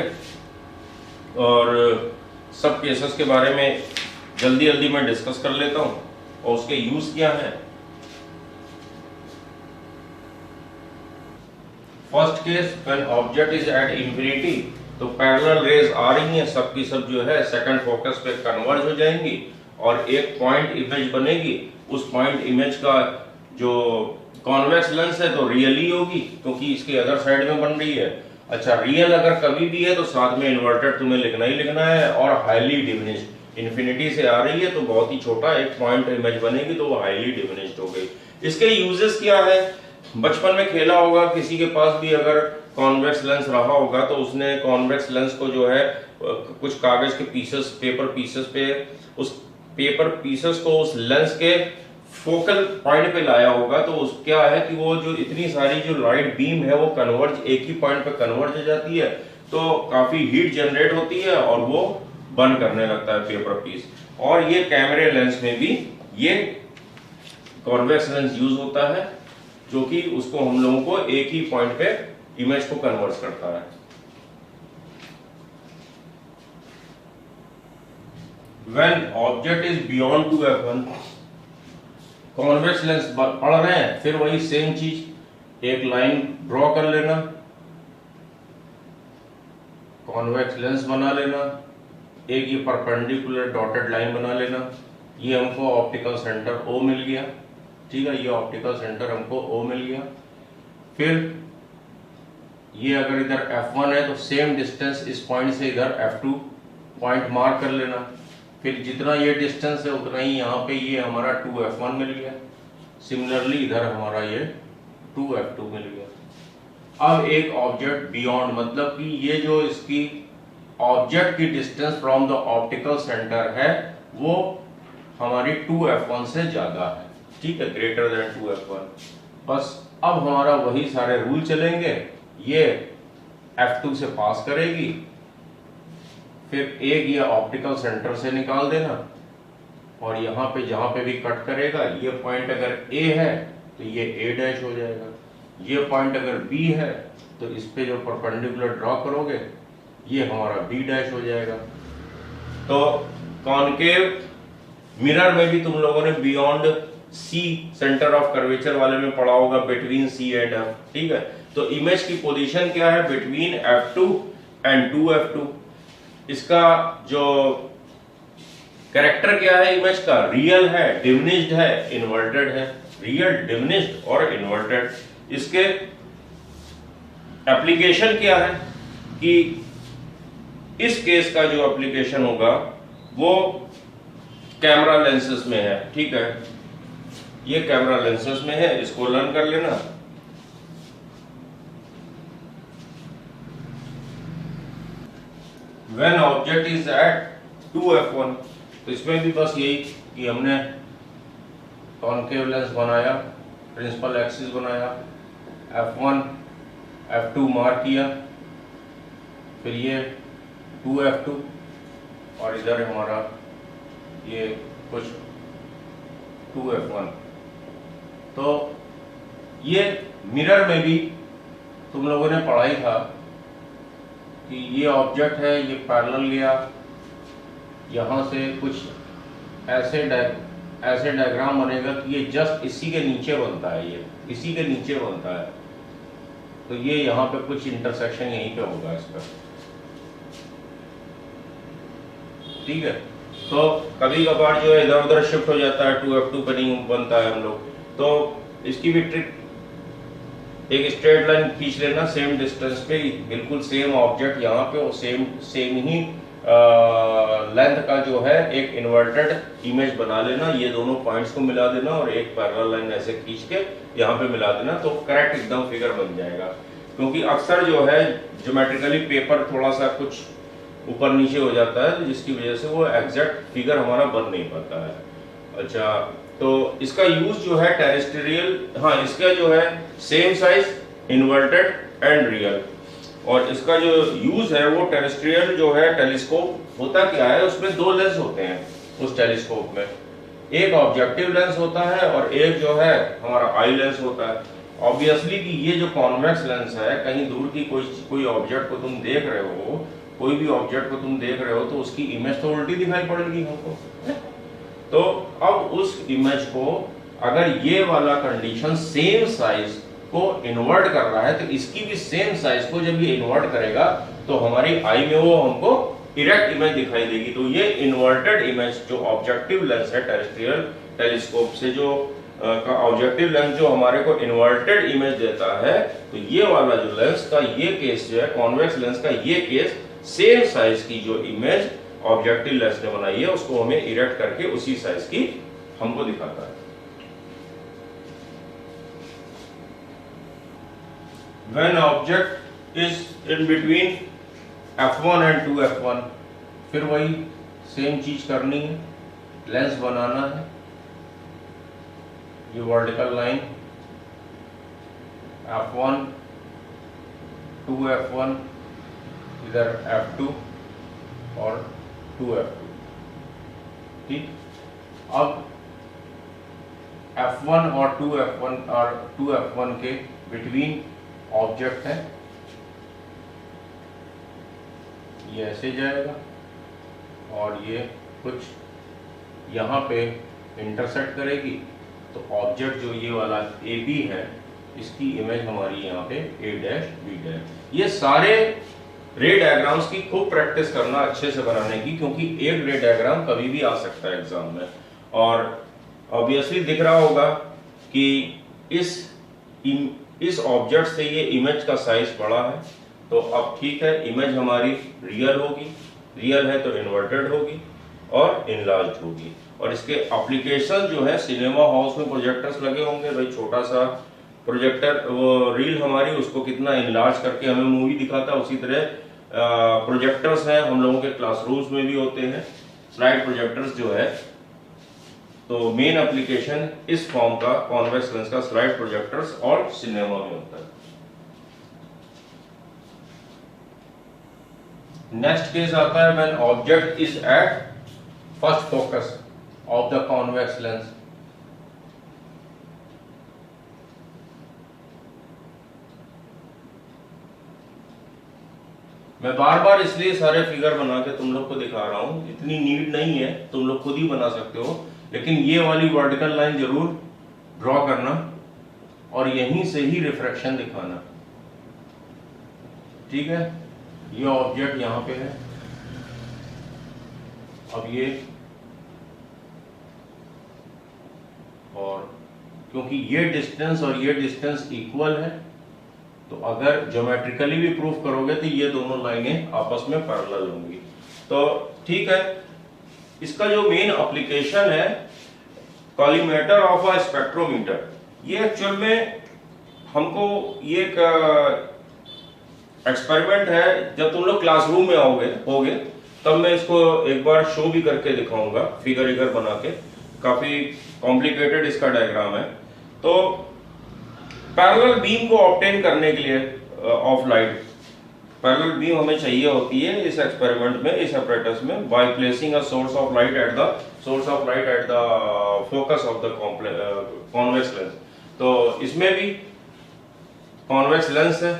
और सब केसेस के बारे में जल्दी जल्दी मैं डिस्कस कर लेता हूं और उसके यूज क्या है। First case, when object is at infinity, तो पैरेलल रेज आ रही हैं, सब की सब जो है सेकंड फोकस पे कन्वर्ज हो जाएंगी और एक पॉइंट इमेज बनेगी। उस पॉइंट इमेज का जो कॉन्वेक्स लेंस है तो रियल ही होगी क्योंकि इसके अदर साइड में बन रही है। अच्छा, रियल अगर कभी भी है तो साथ में इन्वर्टेड तुम्हें लिखना ही लिखना है, और हाईली डिमिनिश्ड, इन्फिनिटी से आ रही है तो बहुत ही छोटा एक पॉइंट इमेज बनेगी तो वो हाईली डिमिनिश्ड हो गई। इसके यूजेस क्या है, बचपन में खेला होगा किसी के पास भी, अगर कॉन्वेक्स लेंस रहा होगा तो उसने कॉन्वेक्स लेंस को जो है कुछ कागज के पीसेस, पेपर पीसेस पे, उस पेपर पीसेस को उस लेंस के फोकल पॉइंट पे लाया होगा। तो उस क्या है कि वो जो इतनी सारी जो लाइट बीम है वो कन्वर्ज, एक ही पॉइंट पे कन्वर्ज हो जाती है, तो काफी हीट जनरेट होती है और वो बर्न करने लगता है पेपर पीस। और ये कैमरे लेंस में भी ये कॉन्वेक्स लेंस यूज होता है, जो कि उसको हम लोगों को एक ही पॉइंट पे इमेज को कन्वर्ट करता है। When object is beyond 2f1, convex lens पढ़ रहे हैं, फिर वही सेम चीज, एक लाइन ड्रॉ कर लेना, कॉन्वेक्स लेंस बना लेना, एक ये परपेंडिकुलर डॉटेड लाइन बना लेना। ये हमको ऑप्टिकल सेंटर O मिल गया, ठीक है, ये ऑप्टिकल सेंटर हमको O मिल गया। फिर ये अगर इधर F1 है तो सेम डिस्टेंस इस पॉइंट से इधर F2 पॉइंट मार्क कर लेना। फिर जितना ये डिस्टेंस है उतना ही यहाँ पे ये हमारा 2f1 मिल गया। सिमिलरली इधर हमारा ये 2f2 मिल गया। अब एक ऑब्जेक्ट बियॉन्ड, मतलब कि ये जो इसकी ऑब्जेक्ट की distance from the optical centre है वो हमारी 2f1 से ज्यादा है, ठीक है, ग्रेटर देन 2f1। बस अब हमारा वही सारे रूल चलेंगे, ये f2 से पास करेगी, फिर एक ये ऑप्टिकल सेंटर से निकाल देना, और यहाँ पे जहां पे भी कट करेगा ये पॉइंट अगर A है तो ये A डैश हो जाएगा, ये पॉइंट अगर B है तो इस पे जो परपेंडिकुलर ड्रॉ करोगे ये हमारा B डैश हो जाएगा। तो कॉनकेव मिरर में भी तुम लोगों ने beyond C centre of curvature वाले में पढ़ा होगा, बिटवीन C एंड F, ठीक है। तो इमेज की पोजीशन क्या है, बिटवीन F2 एंड 2F2। इसका जो कैरेक्टर क्या है इमेज का, रियल है, डिमिनिश्ड है, इन्वर्टेड है, रियल, डिमिनिश्ड और इन्वर्टेड। इसके एप्लीकेशन क्या है कि इस केस का जो एप्लीकेशन होगा वो कैमरा लेंसेस में है, ठीक है, ये कैमरा लेंसेस में है, इसको लर्न कर लेना। When object is at 2f1, तो इसमें भी बस यही कि हमने कॉनकेव लेंस बनाया, प्रिंसिपल एक्सिस बनाया, f1 f2 मार्क किया, फिर ये 2f2 और इधर हमारा ये कुछ 2f1। तो ये मिरर में भी तुम लोगों ने पढ़ाई था कि ये ऑब्जेक्ट है, ये पैरेलल गया, यहाँ से कुछ ऐसे डायग्राम बनेगा कि ये जस्ट इसी के नीचे बनता है, ये इसी के नीचे बनता है। तो ये यहाँ पे कुछ इंटरसेक्शन यहीं पे होगा इसका, ठीक है। तो कभी कभार जो है इधर उधर शिफ्ट हो जाता है, 2f2 पे नहीं बनता है हम लोग, तो इसकी भी ट्रिक, एक स्ट्रेट लाइन खींच लेना सेम डिस्टेंस पे, बिल्कुल सेम ऑब्जेक्ट यहाँ पे और सेम ही लेंथ का जो है एक इन्वर्टेड इमेज बना लेना, ये दोनों पॉइंट्स को मिला देना और एक पैरेलल लाइन ऐसे खींच के यहाँ पे मिला देना, तो करेक्ट एकदम फिगर बन जाएगा। क्योंकि अक्सर जो है ज्योमेट्रिकली पेपर थोड़ा सा कुछ ऊपर नीचे हो जाता है, तो जिसकी वजह से वो एग्जैक्ट फिगर हमारा बन नहीं पाता है। अच्छा, तो इसका यूज जो है टेरेस्ट्रियल, हाँ, इसका जो है same size, inverted and real, और इसका जो यूज है वो टेरेस्ट्रियल जो है टेलीस्कोप होता क्या है, उसमें दो लेंस होते हैं उस टेलीस्कोप में, एक ऑब्जेक्टिव लेंस होता है और एक जो है हमारा आई लेंस होता है। ऑब्वियसली कि ये जो कॉन्वेक्स लेंस है, कहीं दूर की कोई ऑब्जेक्ट को तुम देख रहे हो, कोई भी ऑब्जेक्ट को तुम देख रहे हो तो उसकी इमेज तो उल्टी दिखाई पड़ेगी हमको। तो अब उस इमेज को अगर ये वाला कंडीशन सेम साइज को इन्वर्ट कर रहा है, तो इसकी भी सेम साइज को जब ये इन्वर्ट करेगा तो हमारी आई में वो हमको इरेक्ट इमेज दिखाई देगी। तो ये इन्वर्टेड इमेज जो ऑब्जेक्टिव लेंस है टेरेस्ट्रियल टेलीस्कोप से, जो ऑब्जेक्टिव लेंस जो हमारे को इन्वर्टेड इमेज देता है, तो ये वाला जो लेंस का ये केस जो है, कॉन्वेक्स लेंस का ये केस, सेम साइज की जो इमेज ऑब्जेक्टिव लेंस ने बनाई है उसको हमें इरेक्ट करके उसी साइज की हमको दिखाता है। When object is in between F1 and 2F1। फिर वही सेम चीज करनी है, लेंस बनाना है, ये वर्टिकल लाइन F1 2F1, इधर F2 और 2F2। ठीक, अब F1 और 2F1 के बिटवीन ऑब्जेक्ट है, ये ऐसे जाएगा और ये कुछ यहाँ पे इंटरसेक्ट करेगी, तो ऑब्जेक्ट जो ये वाला AB है इसकी इमेज हमारी यहाँ पे A', B'। ये सारे रे डायग्राम्स की खूब प्रैक्टिस करना अच्छे से बनाने की, क्योंकि एक रे डायग्राम कभी भी आ सकता है एग्जाम में। और ऑब्वियसली दिख रहा होगा कि इस ऑब्जेक्ट से ये इमेज का साइज बड़ा है, तो अब ठीक है, इमेज हमारी रियल होगी, रियल है तो इन्वर्टेड होगी और इनलार्ज्ड होगी। और इसके एप्लीकेशन जो है, सिनेमा हाउस में प्रोजेक्टर्स लगे होंगे, भाई छोटा सा प्रोजेक्टर, वो रील हमारी उसको कितना इनलार्ज करके हमें मूवी दिखाता है, उसी तरह प्रोजेक्टर्स हैं हम लोगों के क्लासरूम्स में भी होते हैं, स्लाइड प्रोजेक्टर्स जो है। तो मेन एप्लीकेशन इस फॉर्म का कॉन्वेक्स लेंस का स्लाइड प्रोजेक्टर्स और सिनेमा में होता है। नेक्स्ट केस आता है when object is at first focus of the convex lens. मैं बार बार इसलिए सारे फिगर बना के तुम लोग को दिखा रहा हूं, इतनी नीड नहीं है, तुम लोग खुद ही बना सकते हो, लेकिन ये वाली वर्टिकल लाइन जरूर ड्रॉ करना और यहीं से ही रिफ्रैक्शन दिखाना। ठीक है, ये ऑब्जेक्ट यहां पे है, अब ये, और क्योंकि ये डिस्टेंस और ये डिस्टेंस इक्वल है, तो अगर ज्योमेट्रिकली भी प्रूफ करोगे तो ये दोनों लाइनें आपस में पैरेलल होंगी। तो ठीक है, इसका जो मेन एप्लीकेशन है, कॉलीमेटर ऑफ अ स्पेक्ट्रोमीटर, ये एक्चुअल में हमको ये एक एक्सपेरिमेंट है, जब तुम लोग क्लासरूम में होगे तब मैं इसको एक बार शो भी करके दिखाऊंगा, फिगर बना के, काफी कॉम्प्लिकेटेड इसका डायग्राम है। तो पैरेलल बीम को ऑब्टेन करने के लिए ऑफ लाइट, पैरेलल बीम हमें चाहिए होती है इस एक्सपेरिमेंट में, इस apparatus में, by placing a source of light at the focus of the convex lens. तो इसमें भी कॉन्वेक्स लेंस है,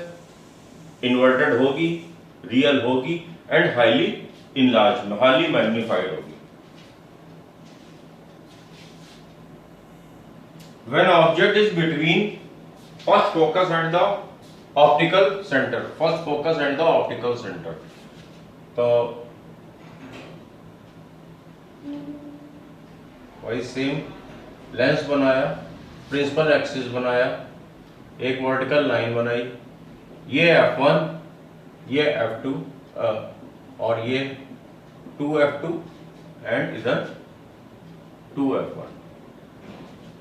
इन्वर्टेड होगी, रियल होगी and highly enlarge, highly magnified होगी। When object is between first focus and the optical center, first focus and the optical center, तो वही same lens बनाया, प्रिंसिपल एक्सिस बनाया, एक वर्टिकल लाइन बनाई, ये F1, ये F2 और ये 2F2 एंड इधर 2F1।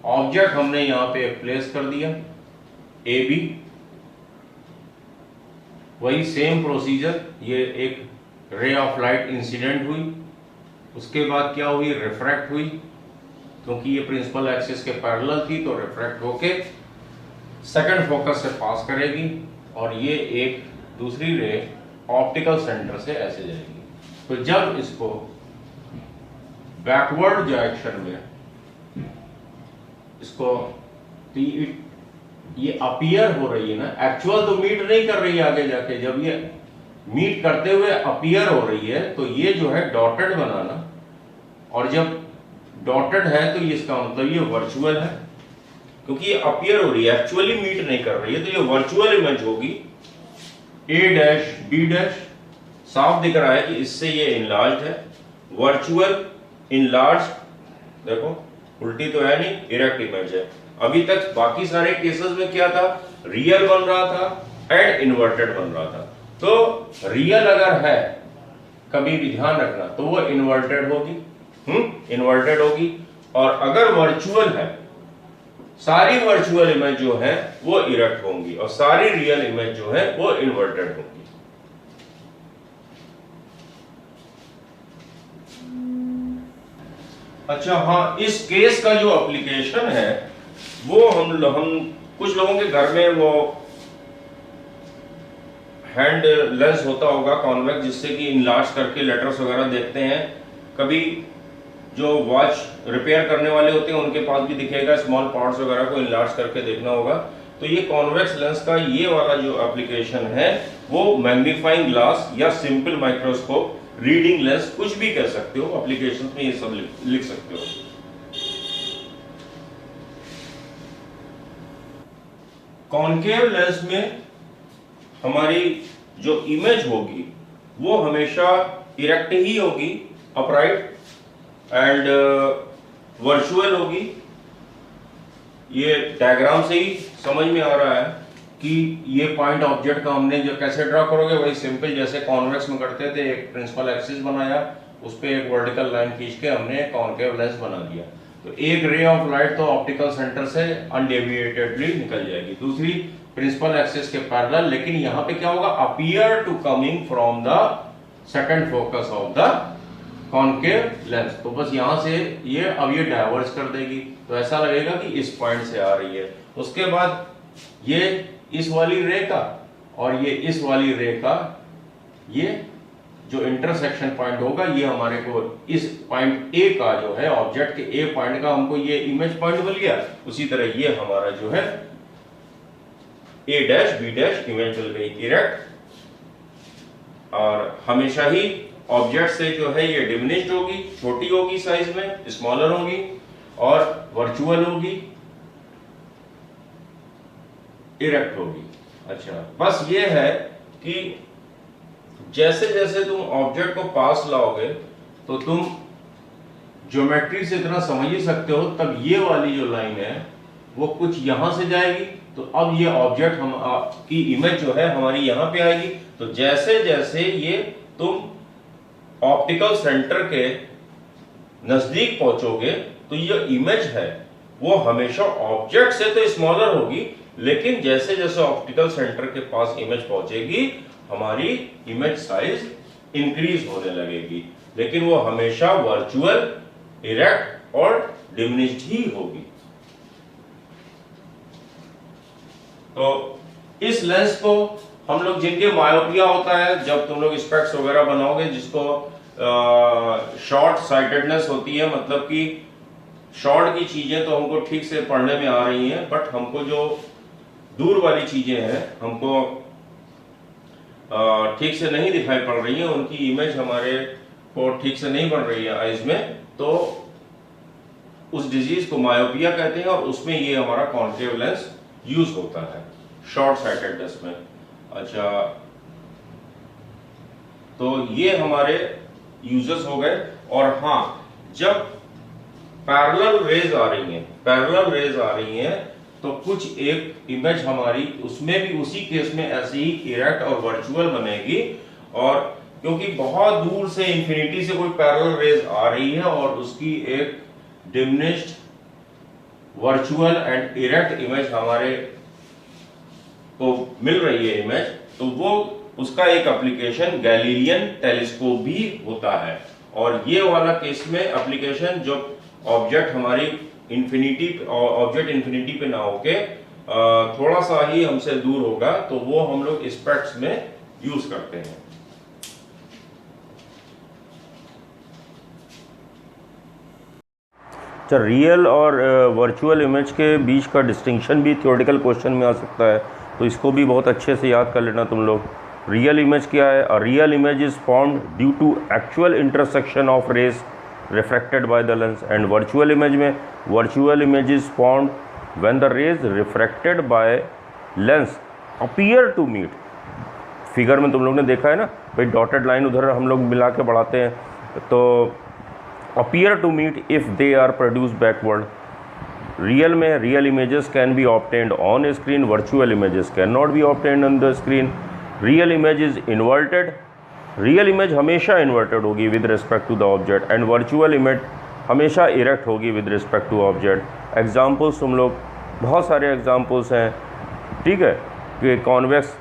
ऑब्जेक्ट हमने यहां पे प्लेस कर दिया AB, वही सेम प्रोसीजर, ये एक रे ऑफ लाइट इंसिडेंट हुई, उसके बाद क्या हुई, रिफ्रैक्ट हुई, क्योंकि ये प्रिंसिपल एक्सिस के पैरेलल थी तो रिफ्रैक्ट होके सेकंड फोकस से पास करेगी और ये एक दूसरी रे ऑप्टिकल सेंटर से ऐसे जाएगी। तो जब इसको बैकवर्ड डायरेक्शन में इसको ये अपीयर हो रही है ना, एक्चुअल तो मीट नहीं कर रही है आगे जाके, जब ये मीट करते हुए अपीयर हो रही है तो ये जो है डॉटेड बनाना, और जब डॉटेड है तो ये इसका मतलब ये वर्चुअल है, क्योंकि ये अपीयर हो रही है, एक्चुअली मीट नहीं कर रही है, तो ये वर्चुअल इमेज होगी A', B'। साफ दिख रहा है कि इससे ये इनलार्ज्ड है, वर्चुअल इनलार्ज, देखो उल्टी तो है नहीं, इरेक्ट इमेज है। अभी तक बाकी सारे केसेस में क्या था, रियल बन रहा था एंड इन्वर्टेड बन रहा था। तो रियल अगर है, कभी भी ध्यान रखना, तो वो इन्वर्टेड होगी, इन्वर्टेड होगी, और अगर वर्चुअल है, सारी वर्चुअल इमेज जो है वो इरेक्ट होंगी और सारी रियल इमेज जो है वो इन्वर्टेड होंगी। अच्छा हाँ, इस केस का जो एप्लीकेशन है वो हम कुछ लोगों के घर में वो हैंड लेंस होता होगा कॉन्वेक्स, जिससे कि इनलार्ज करके लेटर्स वगैरह देखते हैं। कभी जो वॉच रिपेयर करने वाले होते हैं उनके पास भी दिखेगा, स्मॉल पार्ट्स वगैरह को इनलार्ज करके देखना होगा। तो ये कॉन्वेक्स लेंस का ये वाला जो एप्लीकेशन है वो मैग्नीफाइंग ग्लास या सिंपल माइक्रोस्कोप, रीडिंग लेंस, कुछ भी कह सकते हो, एप्लीकेशन में ये सब लिख सकते हो। कॉन्केव लेंस में हमारी जो इमेज होगी वो हमेशा इरेक्ट ही होगी, अपराइट एंड वर्चुअल होगी। ये डायग्राम से ही समझ में आ रहा है कि ये पॉइंट ऑब्जेक्ट का हमने जो कैसे ड्रॉ करोगे वही सिंपल जैसे कॉन्वेक्स में करते थे, एक प्रिंसिपल एक्सिस बनाया, उस पर एक वर्टिकल लाइन खींच के हमने कॉन्केव लेंस बना दिया। तो एक रे ऑफ लाइट तो ऑप्टिकल सेंटर से अनडेविएटेडली निकल जाएगी, दूसरी प्रिंसिपल एक्सिस के पैरेलल, लेकिन यहाँ पे क्या होगा, appear to coming from the second focus of the concave lens. तो बस यहां से ये अब ये डाइवर्ज कर देगी, तो ऐसा लगेगा कि इस पॉइंट से आ रही है। उसके बाद ये इस वाली रे का और ये इस वाली रे का ये जो इंटरसेक्शन पॉइंट होगा ये हमारे को इस पॉइंट ए का जो है ऑब्जेक्ट के ए पॉइंट का हमको ये इमेज पॉइंट मिल गया, उसी तरह ये हमारा जो है ए डैश बी डैश इमेज मिल गई इरेक्ट। और हमेशा ही ऑब्जेक्ट से जो है ये डिमिनिश्ड होगी, छोटी होगी साइज में, स्मॉलर होगी और वर्चुअल होगी, इरेक्ट होगी। अच्छा, बस ये है कि जैसे जैसे तुम ऑब्जेक्ट को पास लाओगे तो तुम ज्योमेट्री से इतना समझ ही सकते हो, तब ये वाली जो लाइन है वो कुछ यहां से जाएगी, तो अब ये ऑब्जेक्ट हम की इमेज जो है हमारी यहां पे आएगी। तो जैसे जैसे ये तुम ऑप्टिकल सेंटर के नजदीक पहुंचोगे तो ये इमेज है वो हमेशा ऑब्जेक्ट से तो स्मॉलर होगी, लेकिन जैसे जैसे ऑप्टिकल सेंटर के पास इमेज पहुंचेगी हमारी इमेज साइज इंक्रीज होने लगेगी, लेकिन वो हमेशा वर्चुअल, इरेक्ट और डिमिनिश्ड ही होगी। तो इस लेंस को हम लोग, जिनके मायोपिया होता है, जब तुम लोग स्पेक्स वगैरह बनाओगे, जिसको शॉर्ट साइटेडनेस होती है, मतलब कि शॉर्ट की चीजें तो हमको ठीक से पढ़ने में आ रही हैं, बट हमको जो दूर वाली चीजें हैं हमको ठीक से नहीं दिखाई पड़ रही हैं, उनकी इमेज हमारे को ठीक से नहीं बन रही है आइज में, तो उस डिजीज को मायोपिया कहते हैं और उसमें ये हमारा कॉन्केव लेंस यूज होता है शॉर्ट साइटेडनेस में। अच्छा, तो ये हमारे यूजर्स हो गए। और हाँ, जब पैरेलल रेज आ रही हैं तो कुछ एक इमेज हमारी उसमें भी उसी केस में ऐसे ही इरेक्ट और वर्चुअल बनेगी, और क्योंकि बहुत दूर से इंफिनिटी से कोई पैरेलल रेज आ रही है और उसकी एक diminished virtual and erect image हमारे को मिल रही है इमेज, तो वो उसका एक एप्लीकेशन गैलीलियन टेलीस्कोप भी होता है। और ये वाला केस में एप्लीकेशन जब ऑब्जेक्ट हमारी ऑब्जेक्ट इंफिनिटी पे ना होके थोड़ा सा ही हमसे दूर होगा, तो वो हम लोग स्पेक्ट्स में यूज करते हैं। अच्छा, रियल और वर्चुअल इमेज के बीच का डिस्टिंक्शन भी थ्योरेटिकल क्वेश्चन में आ सकता है, तो इसको भी बहुत अच्छे से याद कर लेना तुम लोग। रियल इमेज क्या है? A real image is formed due to actual intersection of rays refracted by the lens, and virtual image में virtual image is formed when the rays refracted by lens appear to meet. Figure में तुम लोग ने देखा है ना भाई, dotted line उधर हम लोग मिला के बढ़ाते हैं, तो appear to meet if they are produced backward. Real में real images can be obtained on a screen, virtual images can not be obtained on the screen. Real image is inverted, real image हमेशा inverted होगी with respect to the object, and virtual image हमेशा erect होगी with respect to object. Examples तुम लोग बहुत सारे examples हैं, ठीक है, कि कॉन्वेक्स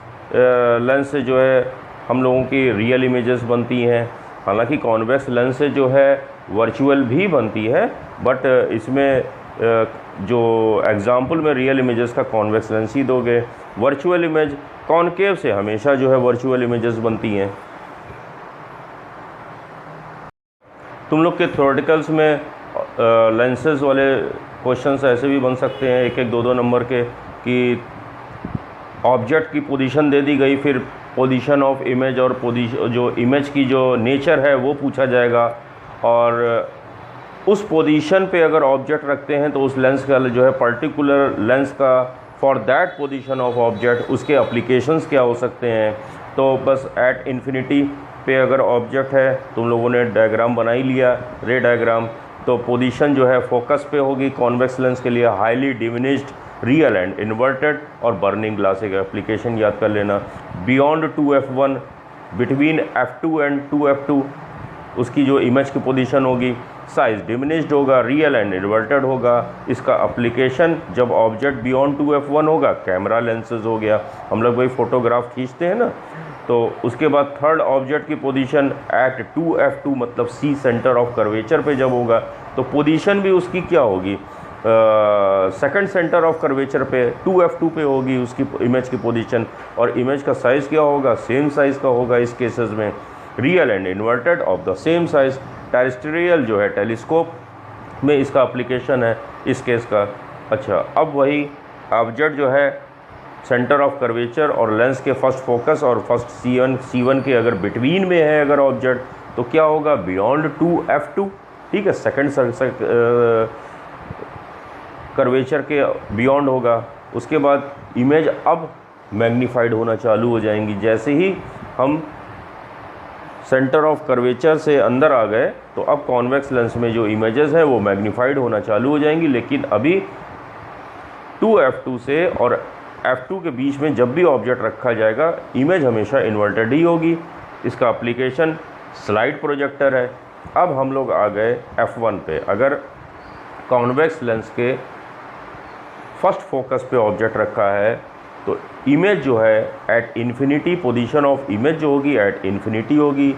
लेंस से जो है हम लोगों की रियल इमेजेस बनती हैं। हालांकि कॉन्वेक्स लेंस से जो है वर्चुअल भी बनती है, बट इसमें जो एग्जांपल में रियल इमेजेस का कॉन्वेक्स लेंस ही दोगे। वर्चुअल इमेज कॉनकेव से हमेशा जो है वर्चुअल इमेजेस बनती हैं। तुम लोग के थ्योरेटिकल्स में लेंसेज वाले क्वेश्चंस ऐसे भी बन सकते हैं, 1-1, 2-2 नंबर के, कि ऑब्जेक्ट की पोजीशन दे दी गई, फिर पोजीशन ऑफ इमेज और जो इमेज की जो नेचर है वो पूछा जाएगा, और उस पोजीशन पे अगर ऑब्जेक्ट रखते हैं तो उस लेंस का जो है पर्टिकुलर लेंस का for that position of object उसके एप्लीकेशंस क्या हो सकते हैं। तो बस एट इन्फिनिटी पे अगर ऑब्जेक्ट है, तुम लोगों ने डायग्राम बना ही लिया, रे डायग्राम, तो पोजीशन जो है फोकस पे होगी कॉन्वेक्स लेंस के लिए, highly diminished, real and inverted, और बर्निंग ग्लास एक एप्लीकेशन याद कर लेना। Beyond 2f1, between f2 and 2f2 उसकी जो इमेज की पोजीशन होगी, साइज डिमिनिश्ड होगा, रियल एंड इन्वर्टेड होगा। इसका एप्लीकेशन जब ऑब्जेक्ट बियॉन्ड 2f1 होगा, कैमरा लेंसेज हो गया, हम लोग वही फोटोग्राफ खींचते हैं ना। तो उसके बाद थर्ड ऑब्जेक्ट की पोजीशन एट 2f2 मतलब सी सेंटर ऑफ कर्वेचर पे जब होगा, तो पोजीशन भी उसकी क्या होगी, सेकंड सेंटर ऑफ कर्वेचर पे 2f2 पे होगी उसकी इमेज की पोजीशन। और इमेज का साइज़ क्या होगा, सेम साइज़ का होगा इस केसेस में, real and inverted of the same size. Terrestrial जो है टेलीस्कोप में इसका एप्लीकेशन है इस केस का। अच्छा, अब वही ऑब्जेक्ट जो है सेंटर ऑफ कर्वेचर और लेंस के फर्स्ट फोकस और फर्स्ट C1 के अगर बिटवीन में है अगर ऑब्जेक्ट, तो क्या होगा, बियॉन्ड 2f2, ठीक है, सेकंड कर्वेचर के बियॉन्ड होगा। उसके बाद इमेज अब मैग्नीफाइड होना चालू हो जाएंगी। जैसे ही हम सेंटर ऑफ कर्वेचर से अंदर आ गए, तो अब कॉन्वेक्स लेंस में जो इमेजेस हैं वो मैग्नीफाइड होना चालू हो जाएंगी। लेकिन अभी 2f2 से और f2 के बीच में जब भी ऑब्जेक्ट रखा जाएगा, इमेज हमेशा इन्वर्टेड ही होगी। इसका एप्लीकेशन स्लाइड प्रोजेक्टर है। अब हम लोग आ गए f1 पे। अगर कॉन्वेक्स लेंस के फर्स्ट फोकस पे ऑब्जेक्ट रखा है, तो इमेज जो है at infinity, position of image जो होगी एट इन्फिनिटी होगी।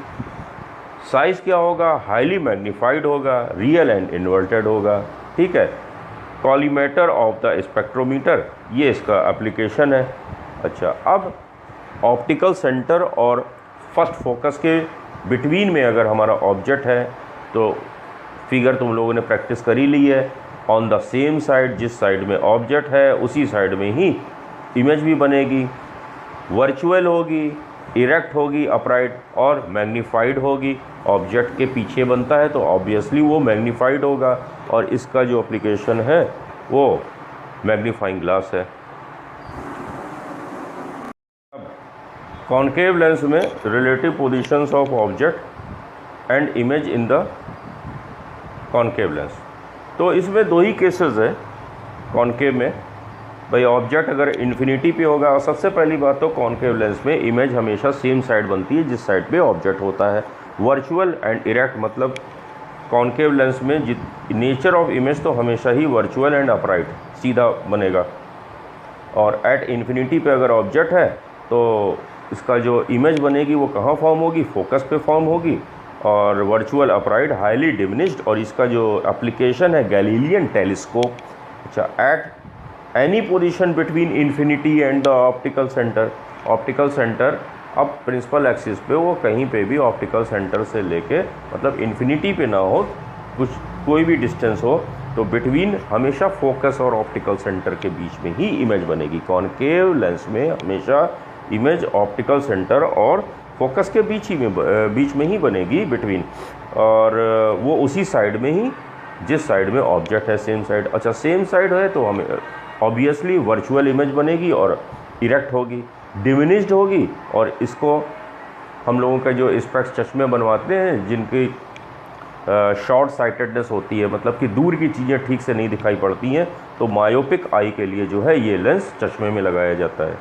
साइज़ क्या होगा, हाईली मैग्नीफाइड होगा, रियल एंड इन्वर्टेड होगा, ठीक है। कॉलीमेटर ऑफ द स्पेक्ट्रोमीटर, ये इसका एप्लीकेशन है। अच्छा, अब ऑप्टिकल सेंटर और फर्स्ट फोकस के बिटवीन में अगर हमारा ऑब्जेक्ट है, तो फिगर तुम लोगों ने प्रैक्टिस कर ही ली है। ऑन द सेम साइड, जिस साइड में ऑब्जेक्ट है उसी साइड में ही इमेज भी बनेगी। वर्चुअल होगी, इरेक्ट होगी, अपराइट, और मैग्नीफाइड होगी। ऑब्जेक्ट के पीछे बनता है तो ऑब्वियसली वो मैग्नीफाइड होगा, और इसका जो एप्लीकेशन है वो मैग्नीफाइंग ग्लास है। अब कॉनकेव लेंस में relative positions of object and image in the concave lens, तो इसमें दो ही केसेस है कॉनकेव में। भाई ऑब्जेक्ट अगर इन्फिनिटी पे होगा, और सबसे पहली बात तो कॉनकेव लेंस में इमेज हमेशा सेम साइड बनती है जिस साइड पे ऑब्जेक्ट होता है। वर्चुअल एंड इरेक्ट मतलब कॉनकेव लेंस में नेचर ऑफ इमेज तो हमेशा ही वर्चुअल एंड अपराइट सीधा बनेगा। और एट इन्फिनिटी पे अगर ऑब्जेक्ट है तो इसका जो इमेज बनेगी वो कहाँ फॉर्म होगी, फोकस पे फॉर्म होगी। और वर्चुअल अपराइट हाईली डिमिनिश्ड, और इसका जो एप्लीकेशन है गैलीलियन टेलीस्कोप। अच्छा, at any position between infinity and the optical centre, optical centre अब प्रिंसिपल एक्सिस पे वो कहीं पे भी ऑप्टिकल सेंटर से लेके मतलब इन्फिनिटी पे ना हो, कुछ कोई भी डिस्टेंस हो, तो बिटवीन हमेशा फोकस और ऑप्टिकल सेंटर के बीच में ही इमेज बनेगी। कॉनकेव लेंस में हमेशा इमेज ऑप्टिकल सेंटर और फोकस के बीच में ही बनेगी, बिटवीन, और वो उसी साइड में ही जिस साइड में ऑब्जेक्ट है, सेम साइड। अच्छा, सेम साइड है तो हमें ऑब्वियसली वर्चुअल इमेज बनेगी और इरेक्ट होगी, डिमिनिश्ड होगी। और इसको हम लोगों का जो स्पेक्स चश्मे बनवाते हैं जिनकी शॉर्ट साइटेडनेस होती है, मतलब कि दूर की चीज़ें ठीक से नहीं दिखाई पड़ती हैं, तो मायोपिक आई के लिए जो है ये लेंस चश्मे में लगाया जाता है।